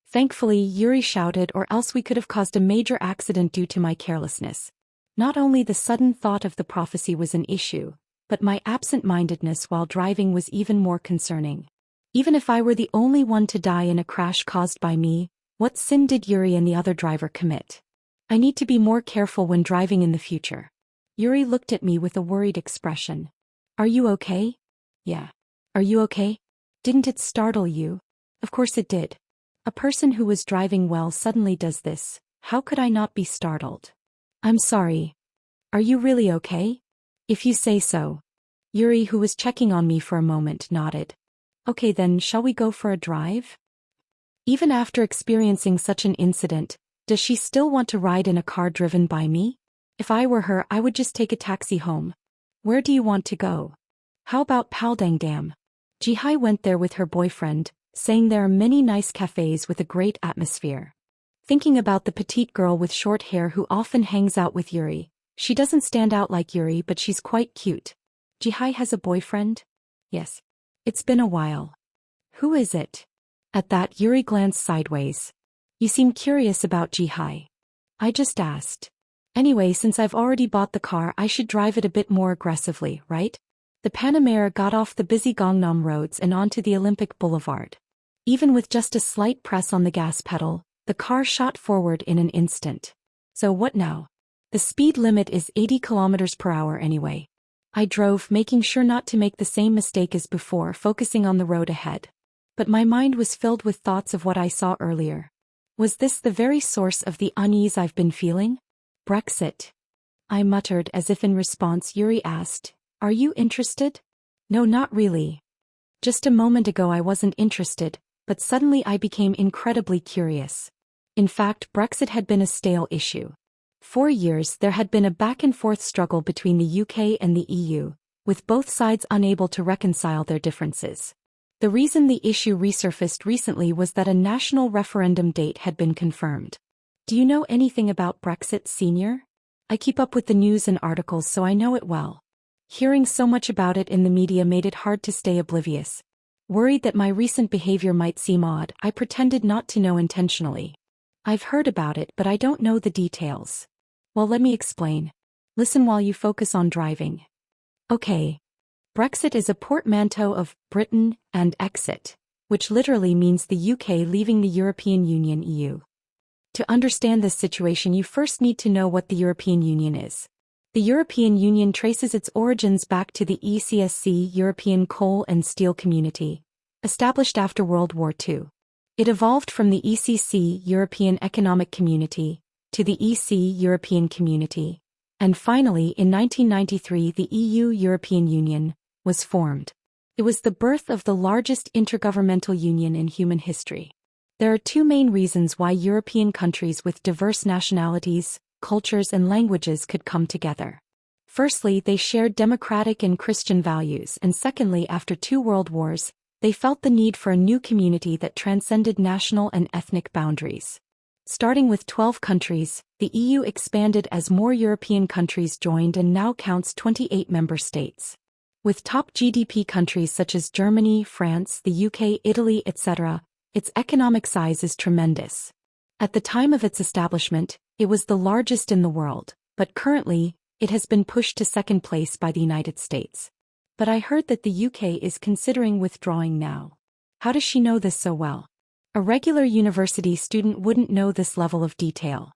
Thankfully, Yuri shouted, or else we could have caused a major accident due to my carelessness. Not only the sudden thought of the prophecy was an issue, but my absent-mindedness while driving was even more concerning. Even if I were the only one to die in a crash caused by me, what sin did Yuri and the other driver commit? I need to be more careful when driving in the future. Yuri looked at me with a worried expression. Are you okay? Yeah. Are you okay? Didn't it startle you? Of course it did. A person who was driving well suddenly does this. How could I not be startled? I'm sorry. Are you really okay? If you say so. Yuri, who was checking on me for a moment, nodded. Okay then, shall we go for a drive? Even after experiencing such an incident, does she still want to ride in a car driven by me? If I were her, I would just take a taxi home. Where do you want to go? How about Paldangdam? Jihai went there with her boyfriend, saying there are many nice cafes with a great atmosphere. Thinking about the petite girl with short hair who often hangs out with Yuri. She doesn't stand out like Yuri, but she's quite cute. Jihai has a boyfriend? Yes. It's been a while. Who is it? At that, Yuri glanced sideways. You seem curious about Jihai. I just asked. Anyway, since I've already bought the car, I should drive it a bit more aggressively, right? The Panamera got off the busy Gangnam roads and onto the Olympic Boulevard. Even with just a slight press on the gas pedal, the car shot forward in an instant. So what now? The speed limit is 80 kilometers per hour anyway. I drove, making sure not to make the same mistake as before, focusing on the road ahead. But my mind was filled with thoughts of what I saw earlier. Was this the very source of the unease I've been feeling? Brexit. I muttered as if in response. Yuri asked, "Are you interested?" No, not really. Just a moment ago I wasn't interested, but suddenly I became incredibly curious. In fact, Brexit had been a stale issue. For years there had been a back-and-forth struggle between the UK and the EU, with both sides unable to reconcile their differences. The reason the issue resurfaced recently was that a national referendum date had been confirmed. Do you know anything about Brexit, Senior? I keep up with the news and articles, so I know it well. Hearing so much about it in the media made it hard to stay oblivious. Worried that my recent behavior might seem odd, I pretended not to know intentionally. I've heard about it, but I don't know the details. Well, let me explain. Listen while you focus on driving. Okay. Brexit is a portmanteau of Britain and exit, which literally means the UK leaving the European Union (EU). To understand this situation, you first need to know what the European Union is. The European Union traces its origins back to the ECSC, European Coal and Steel Community, established after World War II. It evolved from the ECC, European Economic Community, to the EC, European Community, and finally in 1993 the EU, European Union, was formed. It was the birth of the largest intergovernmental union in human history. There are two main reasons why European countries with diverse nationalities, cultures and languages could come together. Firstly, they shared democratic and Christian values, and secondly, after two world wars, they felt the need for a new community that transcended national and ethnic boundaries. Starting with 12 countries, the EU expanded as more European countries joined and now counts 28 member states. With top GDP countries such as Germany, France, the UK, Italy, etc., its economic size is tremendous. At the time of its establishment, it was the largest in the world, but currently, it has been pushed to second place by the United States. But I heard that the UK is considering withdrawing now. How does she know this so well? A regular university student wouldn't know this level of detail.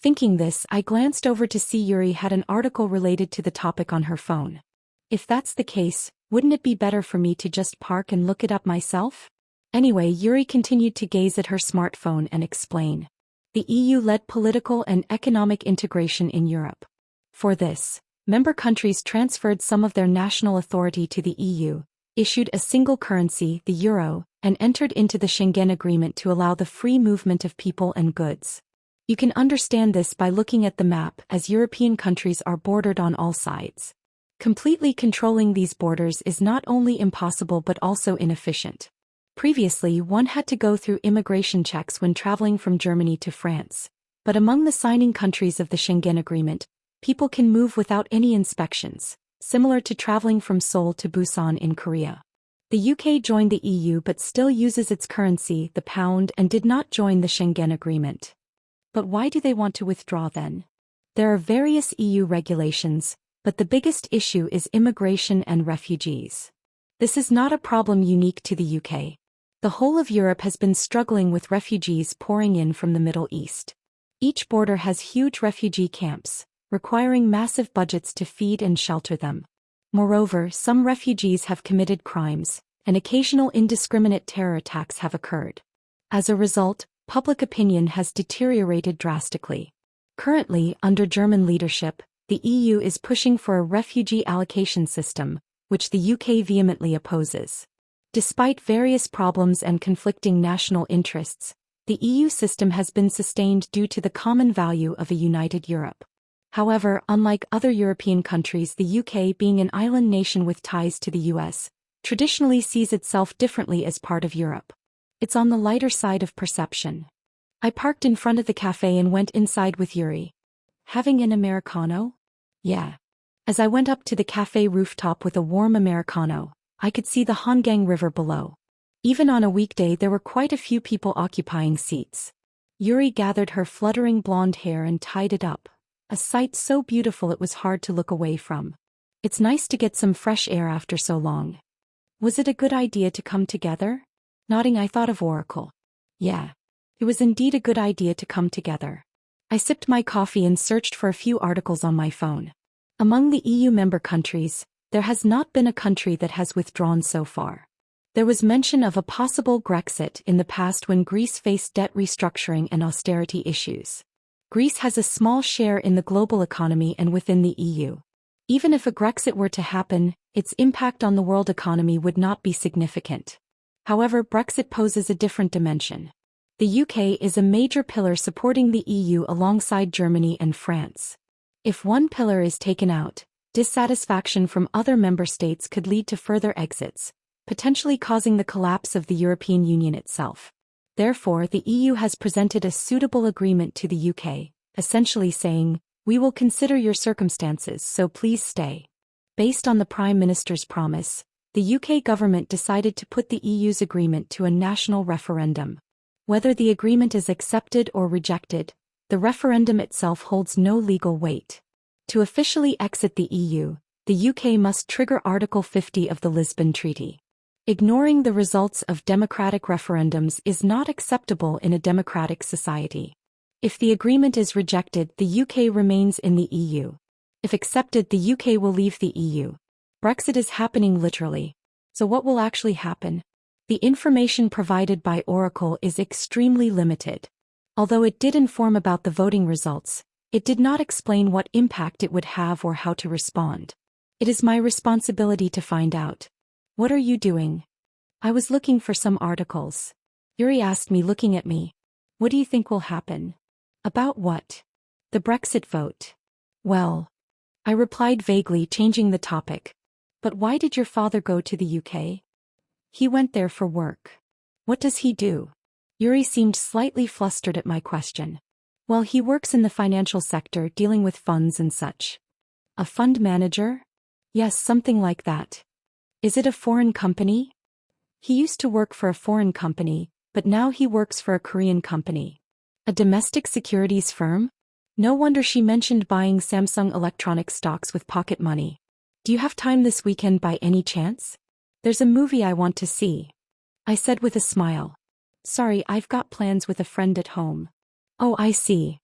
Thinking this, I glanced over to see Yuri had an article related to the topic on her phone. If that's the case, wouldn't it be better for me to just park and look it up myself? Anyway, Yuri continued to gaze at her smartphone and explain. The EU led political and economic integration in Europe. For this, member countries transferred some of their national authority to the EU, issued a single currency, the euro, and entered into the Schengen Agreement to allow the free movement of people and goods. You can understand this by looking at the map, as European countries are bordered on all sides. Completely controlling these borders is not only impossible but also inefficient. Previously, one had to go through immigration checks when traveling from Germany to France, but among the signing countries of the Schengen Agreement, people can move without any inspections, similar to traveling from Seoul to Busan in Korea. The UK joined the EU but still uses its currency, the pound, and did not join the Schengen Agreement. But why do they want to withdraw then? There are various EU regulations, but the biggest issue is immigration and refugees. This is not a problem unique to the UK. The whole of Europe has been struggling with refugees pouring in from the Middle East. Each border has huge refugee camps, requiring massive budgets to feed and shelter them. Moreover, some refugees have committed crimes, and occasional indiscriminate terror attacks have occurred. As a result, public opinion has deteriorated drastically. Currently, under German leadership, the EU is pushing for a refugee allocation system, which the UK vehemently opposes. Despite various problems and conflicting national interests, the EU system has been sustained due to the common value of a united Europe. However, unlike other European countries, the UK, being an island nation with ties to the US, traditionally sees itself differently as part of Europe. It's on the lighter side of perception. I parked in front of the cafe and went inside with Yuri. Having an Americano? Yeah. As I went up to the cafe rooftop with a warm Americano, I could see the Hangang River below. Even on a weekday, there were quite a few people occupying seats. Yuri gathered her fluttering blonde hair and tied it up, a sight so beautiful it was hard to look away from. It's nice to get some fresh air after so long. Was it a good idea to come together? Nodding, I thought of Oracle. Yeah. It was indeed a good idea to come together. I sipped my coffee and searched for a few articles on my phone. Among the EU member countries, there has not been a country that has withdrawn so far. There was mention of a possible Grexit in the past when Greece faced debt restructuring and austerity issues. Greece has a small share in the global economy and within the EU. Even if a Grexit were to happen, its impact on the world economy would not be significant. However, Brexit poses a different dimension. The UK is a major pillar supporting the EU alongside Germany and France. If one pillar is taken out, dissatisfaction from other member states could lead to further exits, potentially causing the collapse of the European Union itself. Therefore, the EU has presented a suitable agreement to the UK, essentially saying, "We will consider your circumstances, so please stay." Based on the Prime Minister's promise, the UK government decided to put the EU's agreement to a national referendum. Whether the agreement is accepted or rejected, the referendum itself holds no legal weight. To officially exit the EU, the UK must trigger Article 50 of the Lisbon Treaty. Ignoring the results of democratic referendums is not acceptable in a democratic society. If the agreement is rejected, the UK remains in the EU. If accepted, the UK will leave the EU. Brexit is happening literally. So what will actually happen? The information provided by Oracle is extremely limited. Although it did inform about the voting results, it did not explain what impact it would have or how to respond. It is my responsibility to find out. What are you doing? I was looking for some articles. Yuri asked me, looking at me. What do you think will happen? About what? The Brexit vote. Well, I replied vaguely, changing the topic. But why did your father go to the UK? He went there for work. What does he do? Yuri seemed slightly flustered at my question. Well, he works in the financial sector, dealing with funds and such. A fund manager? Yes, something like that. Is it a foreign company? He used to work for a foreign company, but now he works for a Korean company. A domestic securities firm? No wonder she mentioned buying Samsung Electronics stocks with pocket money. Do you have time this weekend by any chance? There's a movie I want to see. I said with a smile. Sorry, I've got plans with a friend at home. Oh, I see.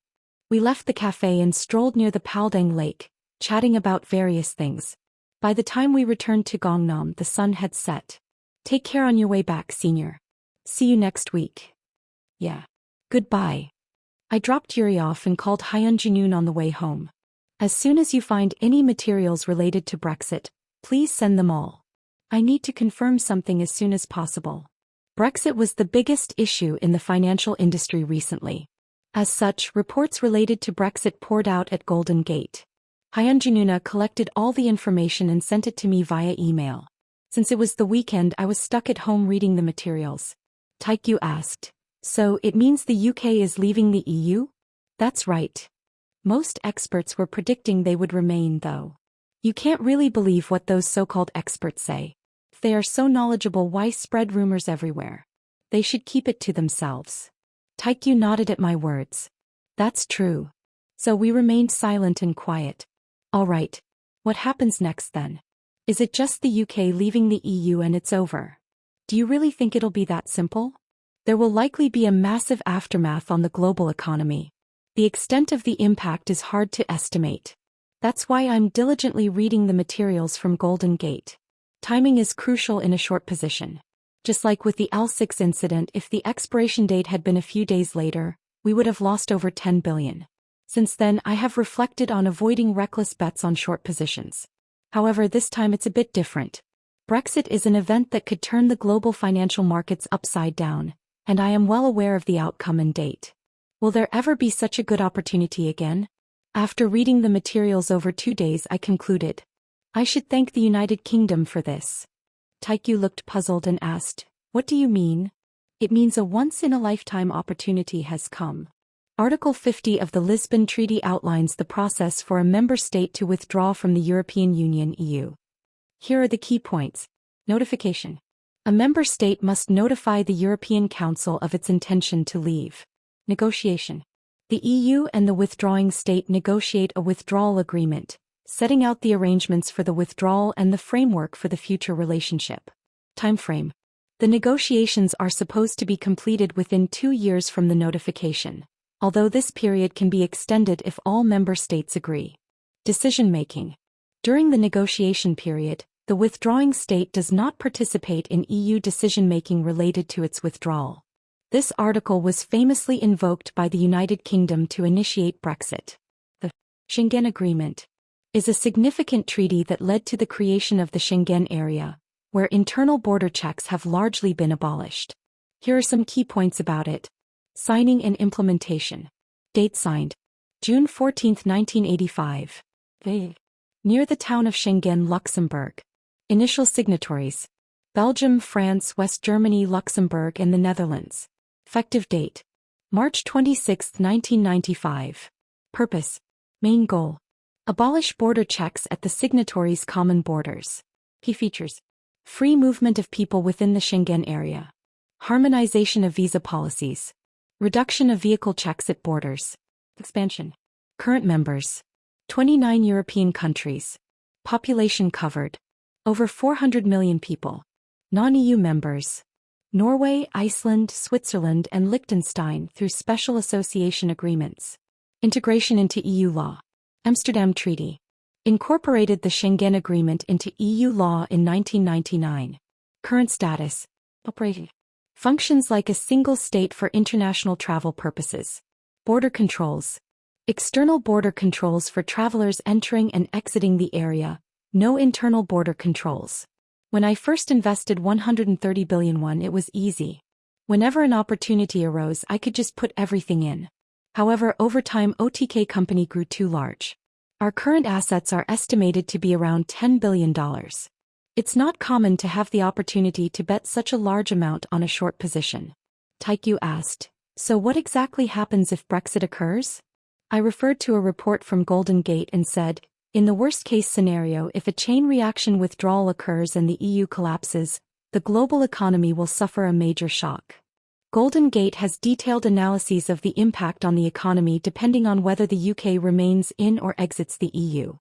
We left the cafe and strolled near the Paldang Lake, chatting about various things. By the time we returned to Gangnam, the sun had set. Take care on your way back, senior. See you next week. Yeah. Goodbye. I dropped Yuri off and called Hyun Junyoon on the way home. As soon as you find any materials related to Brexit, please send them all. I need to confirm something as soon as possible. Brexit was the biggest issue in the financial industry recently. As such, reports related to Brexit poured out at Golden Gate. Hyun Junyoon collected all the information and sent it to me via email. Since it was the weekend, I was stuck at home reading the materials. Taekyu asked, so it means the UK is leaving the EU? That's right. Most experts were predicting they would remain, though. You can't really believe what those so-called experts say. If they are so knowledgeable, why spread rumors everywhere? They should keep it to themselves. Taekyu nodded at my words. That's true. So we remained silent and quiet. All right. What happens next then? Is it just the UK leaving the EU and it's over? Do you really think it'll be that simple? There will likely be a massive aftermath on the global economy. The extent of the impact is hard to estimate. That's why I'm diligently reading the materials from Golden Gate. Timing is crucial in a short position. Just like with the L6 incident, if the expiration date had been a few days later, we would have lost over 10 billion. Since then, I have reflected on avoiding reckless bets on short positions. However, this time it's a bit different. Brexit is an event that could turn the global financial markets upside down, and I am well aware of the outcome and date. Will there ever be such a good opportunity again? After reading the materials over 2 days, I concluded. I should thank the United Kingdom for this. Taekyu looked puzzled and asked, what do you mean? It means a once-in-a-lifetime opportunity has come. Article 50 of the Lisbon Treaty outlines the process for a member state to withdraw from the European Union (EU). Here are the key points. Notification. A member state must notify the European Council of its intention to leave. Negotiation. The EU and the withdrawing state negotiate a withdrawal agreement, setting out the arrangements for the withdrawal and the framework for the future relationship. Timeframe. The negotiations are supposed to be completed within 2 years from the notification, although this period can be extended if all member states agree. Decision-making. During the negotiation period, the withdrawing state does not participate in EU decision-making related to its withdrawal. This article was famously invoked by the United Kingdom to initiate Brexit. The Schengen Agreement is a significant treaty that led to the creation of the Schengen area, where internal border checks have largely been abolished. Here are some key points about it. Signing and implementation. Date signed. June 14, 1985. Near the town of Schengen, Luxembourg. Initial signatories. Belgium, France, West Germany, Luxembourg, and the Netherlands. Effective date. March 26, 1995. Purpose. Main goal. Abolish border checks at the signatories' common borders. Key features. Free movement of people within the Schengen area. Harmonization of visa policies. Reduction of vehicle checks at borders. Expansion. Current members. 29 European countries. Population covered. Over 400 million people. Non-EU members. Norway, Iceland, Switzerland, and Liechtenstein through special association agreements. Integration into EU law. Amsterdam Treaty. Incorporated the Schengen Agreement into EU law in 1999. Current status. Operating. Functions like a single state for international travel purposes. Border controls. External border controls for travelers entering and exiting the area. No internal border controls. When I first invested 130 billion won, it was easy. Whenever an opportunity arose, I could just put everything in. However, over time, OTK company grew too large. Our current assets are estimated to be around $10 billion. It's not common to have the opportunity to bet such a large amount on a short position. Taekyu asked, so what exactly happens if Brexit occurs? I referred to a report from Golden Gate and said, In the worst-case scenario, if a chain reaction withdrawal occurs and the EU collapses, the global economy will suffer a major shock. Golden Gate has detailed analyses of the impact on the economy depending on whether the UK remains in or exits the EU.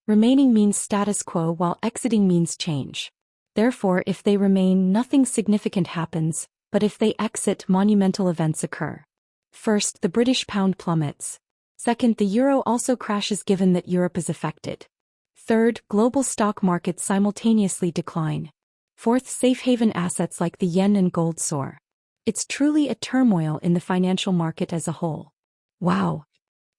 Remaining means status quo while exiting means change. Therefore, if they remain, nothing significant happens, but if they exit, monumental events occur. First, the British pound plummets. Second, the euro also crashes given that Europe is affected. Third, global stock markets simultaneously decline. Fourth, safe haven assets like the yen and gold soar. It's truly a turmoil in the financial market as a whole. Wow!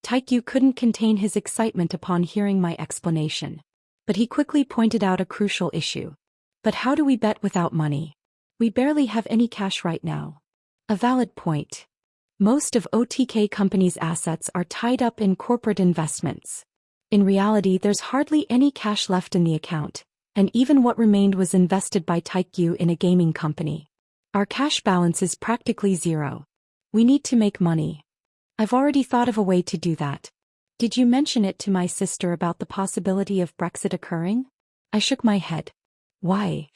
Taikyu couldn't contain his excitement upon hearing my explanation. But he quickly pointed out a crucial issue. But how do we bet without money? We barely have any cash right now. A valid point. Most of OTK companies' assets are tied up in corporate investments. In reality, there's hardly any cash left in the account, and even what remained was invested by Taikyu in a gaming company. Our cash balance is practically zero. We need to make money. I've already thought of a way to do that. Did you mention it to my sister about the possibility of Brexit occurring? I shook my head. Why?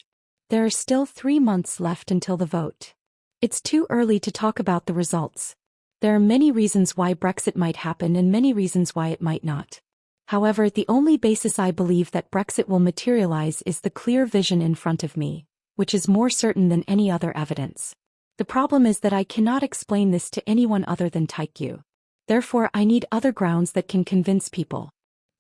There are still 3 months left until the vote. It's too early to talk about the results. There are many reasons why Brexit might happen and many reasons why it might not. However, the only basis I believe that Brexit will materialize is the clear vision in front of me, which is more certain than any other evidence. The problem is that I cannot explain this to anyone other than Taikyu. Therefore, I need other grounds that can convince people.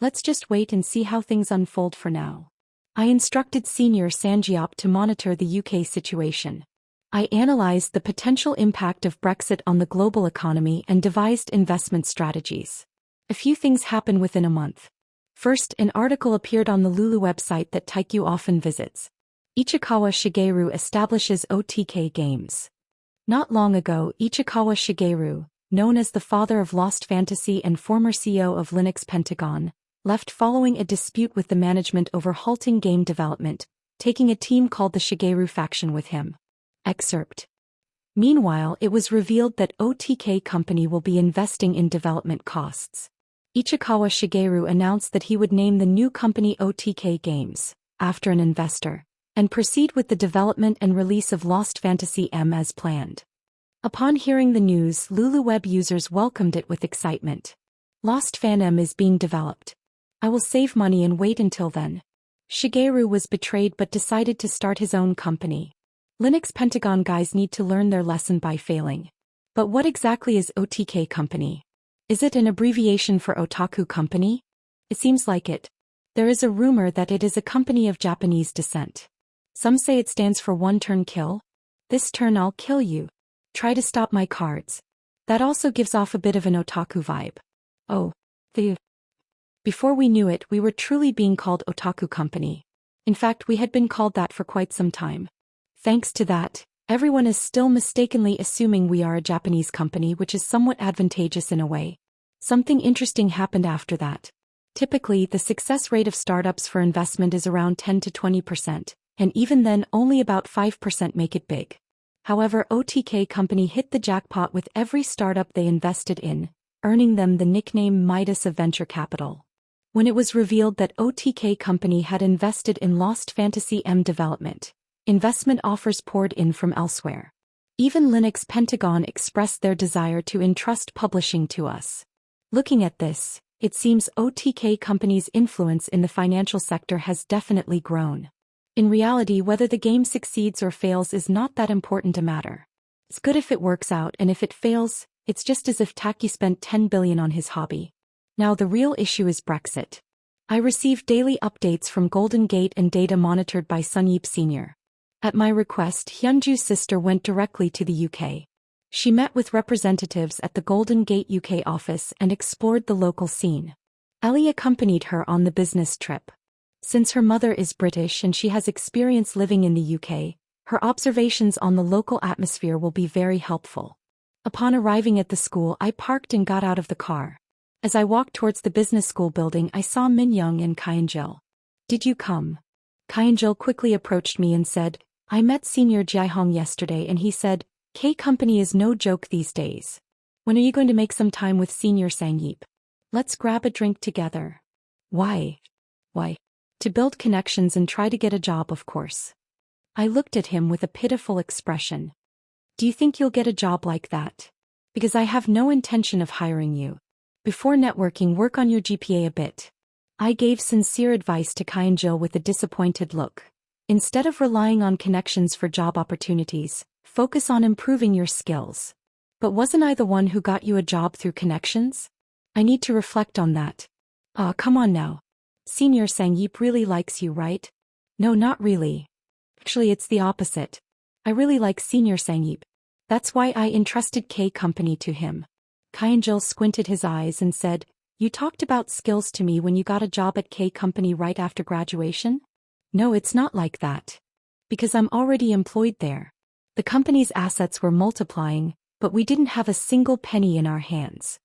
Let's just wait and see how things unfold for now. I instructed Senior Sanjiop to monitor the UK situation. I analyzed the potential impact of Brexit on the global economy and devised investment strategies. A few things happen within a month. First, an article appeared on the Lulu website that Taikyu often visits. Ichikawa Shigeru establishes OTK Games. Not long ago, Ichikawa Shigeru, known as the father of Lost Fantasy and former CEO of Linux Pentagon, left following a dispute with the management over halting game development, taking a team called the Shigeru faction with him. Excerpt. Meanwhile, it was revealed that OTK Company will be investing in development costs. Ichikawa Shigeru announced that he would name the new company OTK Games, after an investor, and proceed with the development and release of Lost Fantasy M as planned. Upon hearing the news, Lulu web users welcomed it with excitement. Lost Fan M is being developed. I will save money and wait until then. Shigeru was betrayed but decided to start his own company. Linux Pentagon guys need to learn their lesson by failing. But what exactly is OTK Company? Is it an abbreviation for Otaku Company? It seems like it. There is a rumor that it is a company of Japanese descent. Some say it stands for one turn kill. This turn I'll kill you. Try to stop my cards. That also gives off a bit of an otaku vibe. Oh, Before we knew it, we were truly being called Otaku Company. In fact, we had been called that for quite some time. Thanks to that, everyone is still mistakenly assuming we are a Japanese company, which is somewhat advantageous in a way. Something interesting happened after that. Typically, the success rate of startups for investment is around 10 to 20%, and even then only about 5% make it big. However, OTK Company hit the jackpot with every startup they invested in, earning them the nickname Midas of venture capital. When it was revealed that OTK Company had invested in Lost Fantasy M development, investment offers poured in from elsewhere. Even Linux Pentagon expressed their desire to entrust publishing to us. Looking at this, it seems OTK Company's influence in the financial sector has definitely grown. In reality, whether the game succeeds or fails is not that important a matter. It's good if it works out, and if it fails, it's just as if Taki spent 10 billion on his hobby. Now the real issue is Brexit. I received daily updates from Golden Gate and data monitored by Sunyip Sr. At my request, Hyunju's sister went directly to the UK. She met with representatives at the Golden Gate UK office and explored the local scene. Ellie accompanied her on the business trip. Since her mother is British and she has experience living in the UK, her observations on the local atmosphere will be very helpful. Upon arriving at the school, I parked and got out of the car. As I walked towards the business school building, I saw Minyoung and Kyunjil. Did you come? Kyunjil quickly approached me and said, I met Senior Jaihong yesterday and he said, K Company is no joke these days. When are you going to make some time with Senior Sangyip? Let's grab a drink together. Why? Why? To build connections and try to get a job, of course. I looked at him with a pitiful expression. Do you think you'll get a job like that? Because I have no intention of hiring you. Before networking, work on your GPA a bit. I gave sincere advice to Kai and Jill with a disappointed look. Instead of relying on connections for job opportunities, focus on improving your skills. But wasn't I the one who got you a job through connections? I need to reflect on that. Come on now. Senior Sangeep really likes you, right? No, not really. Actually, it's the opposite. I really like Senior Sangeep. That's why I entrusted K Company to him. Kai and Jill squinted his eyes and said, You talked about skills to me when you got a job at K Company right after graduation? No, it's not like that. Because I'm already employed there. The company's assets were multiplying, but we didn't have a single penny in our hands.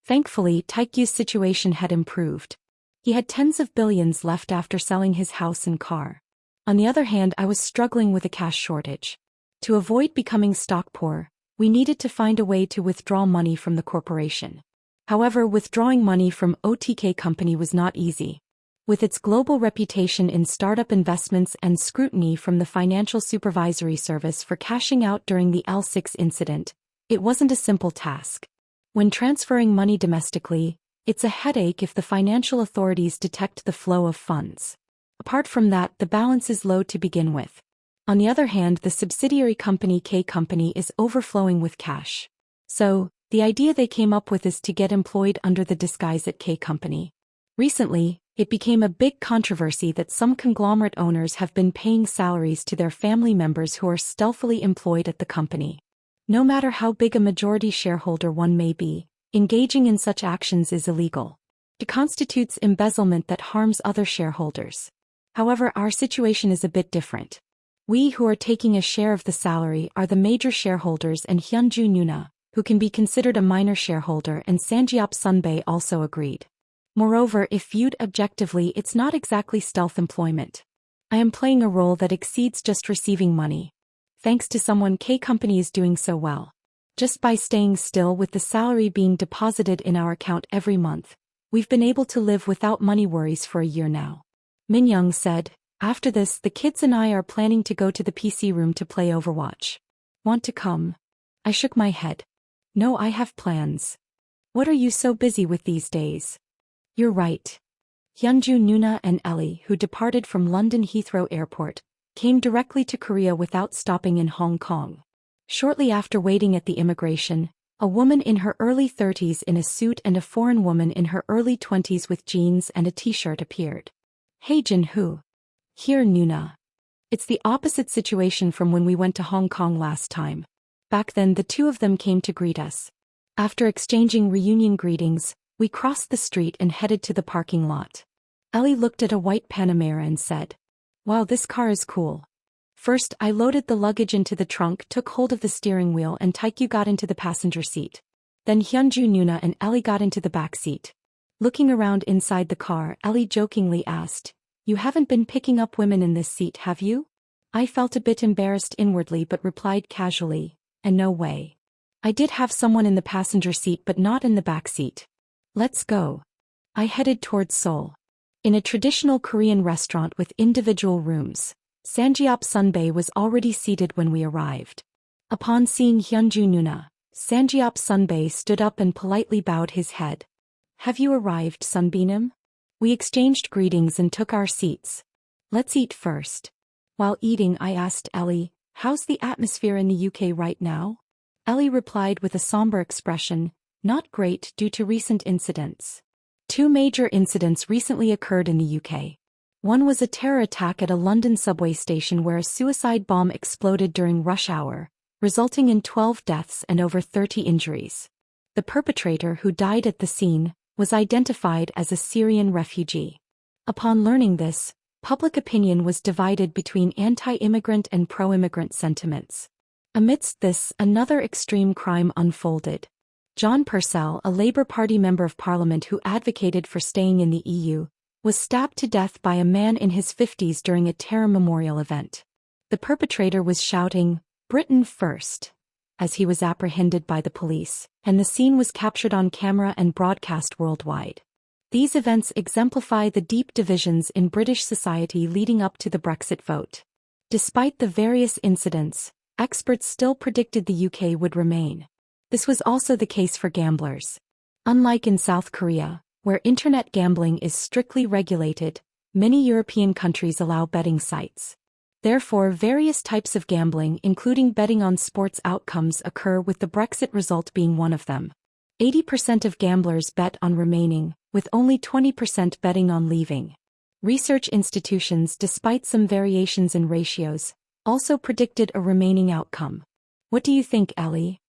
Thankfully, Taikyu's situation had improved. He had tens of billions left after selling his house and car. On the other hand, I was struggling with a cash shortage. To avoid becoming stock poor, we needed to find a way to withdraw money from the corporation. However, withdrawing money from OTK Company was not easy. With its global reputation in startup investments and scrutiny from the Financial Supervisory Service for cashing out during the L6 incident, it wasn't a simple task. When transferring money domestically, it's a headache if the financial authorities detect the flow of funds. Apart from that, the balance is low to begin with. On the other hand, the subsidiary company K Company is overflowing with cash. So, the idea they came up with is to get employed under the disguise at K Company. Recently, it became a big controversy that some conglomerate owners have been paying salaries to their family members who are stealthily employed at the company. No matter how big a majority shareholder one may be, engaging in such actions is illegal. It constitutes embezzlement that harms other shareholders. However, our situation is a bit different. We who are taking a share of the salary are the major shareholders and Hyunju Nuna, who can be considered a minor shareholder, and Sanjeop Sunbae also agreed. Moreover, if viewed objectively, it's not exactly stealth employment. I am playing a role that exceeds just receiving money. Thanks to someone, K Company is doing so well. Just by staying still with the salary being deposited in our account every month, we've been able to live without money worries for a year now. Min Young said, After this, the kids and I are planning to go to the PC room to play Overwatch. Want to come? I shook my head. No, I have plans. What are you so busy with these days? You're right. Hyunju Nuna and Ellie, who departed from London Heathrow Airport, came directly to Korea without stopping in Hong Kong. Shortly after waiting at the immigration, a woman in her early 30s in a suit and a foreign woman in her early 20s with jeans and a t-shirt appeared. Hey Jin-Hoo. Here Nuna. It's the opposite situation from when we went to Hong Kong last time. Back then the two of them came to greet us. After exchanging reunion greetings, we crossed the street and headed to the parking lot. Ellie looked at a white Panamera and said, Wow, this car is cool. First, I loaded the luggage into the trunk, took hold of the steering wheel, and Taikyu got into the passenger seat. Then Hyunju Nuna and Ellie got into the back seat. Looking around inside the car, Ellie jokingly asked, You haven't been picking up women in this seat, have you? I felt a bit embarrassed inwardly but replied casually, And no way. I did have someone in the passenger seat but not in the back seat. Let's go. I headed towards Seoul. In a traditional Korean restaurant with individual rooms, Sanjeop Sunbae was already seated when we arrived. Upon seeing Hyunju Nuna, Sanjeop Sunbae stood up and politely bowed his head. Have you arrived, Sunbeam? We exchanged greetings and took our seats. Let's eat first. While eating, I asked Ellie, How's the atmosphere in the UK right now? Ellie replied with a somber expression, Not great due to recent incidents. Two major incidents recently occurred in the UK. One was a terror attack at a London subway station where a suicide bomb exploded during rush hour, resulting in 12 deaths and over 30 injuries. The perpetrator, who died at the scene, was identified as a Syrian refugee. Upon learning this, public opinion was divided between anti-immigrant and pro-immigrant sentiments. Amidst this, another extreme crime unfolded. John Purcell, a Labour Party Member of Parliament who advocated for staying in the EU, was stabbed to death by a man in his 50s during a terror memorial event. The perpetrator was shouting, Britain first, as he was apprehended by the police, and the scene was captured on camera and broadcast worldwide. These events exemplify the deep divisions in British society leading up to the Brexit vote. Despite the various incidents, experts still predicted the UK would remain. This was also the case for gamblers. Unlike in South Korea, where internet gambling is strictly regulated, many European countries allow betting sites. Therefore, various types of gambling, including betting on sports outcomes, occur, with the Brexit result being one of them. 80% of gamblers bet on remaining, with only 20% betting on leaving. Research institutions, despite some variations in ratios, also predicted a remaining outcome. What do you think, Ellie?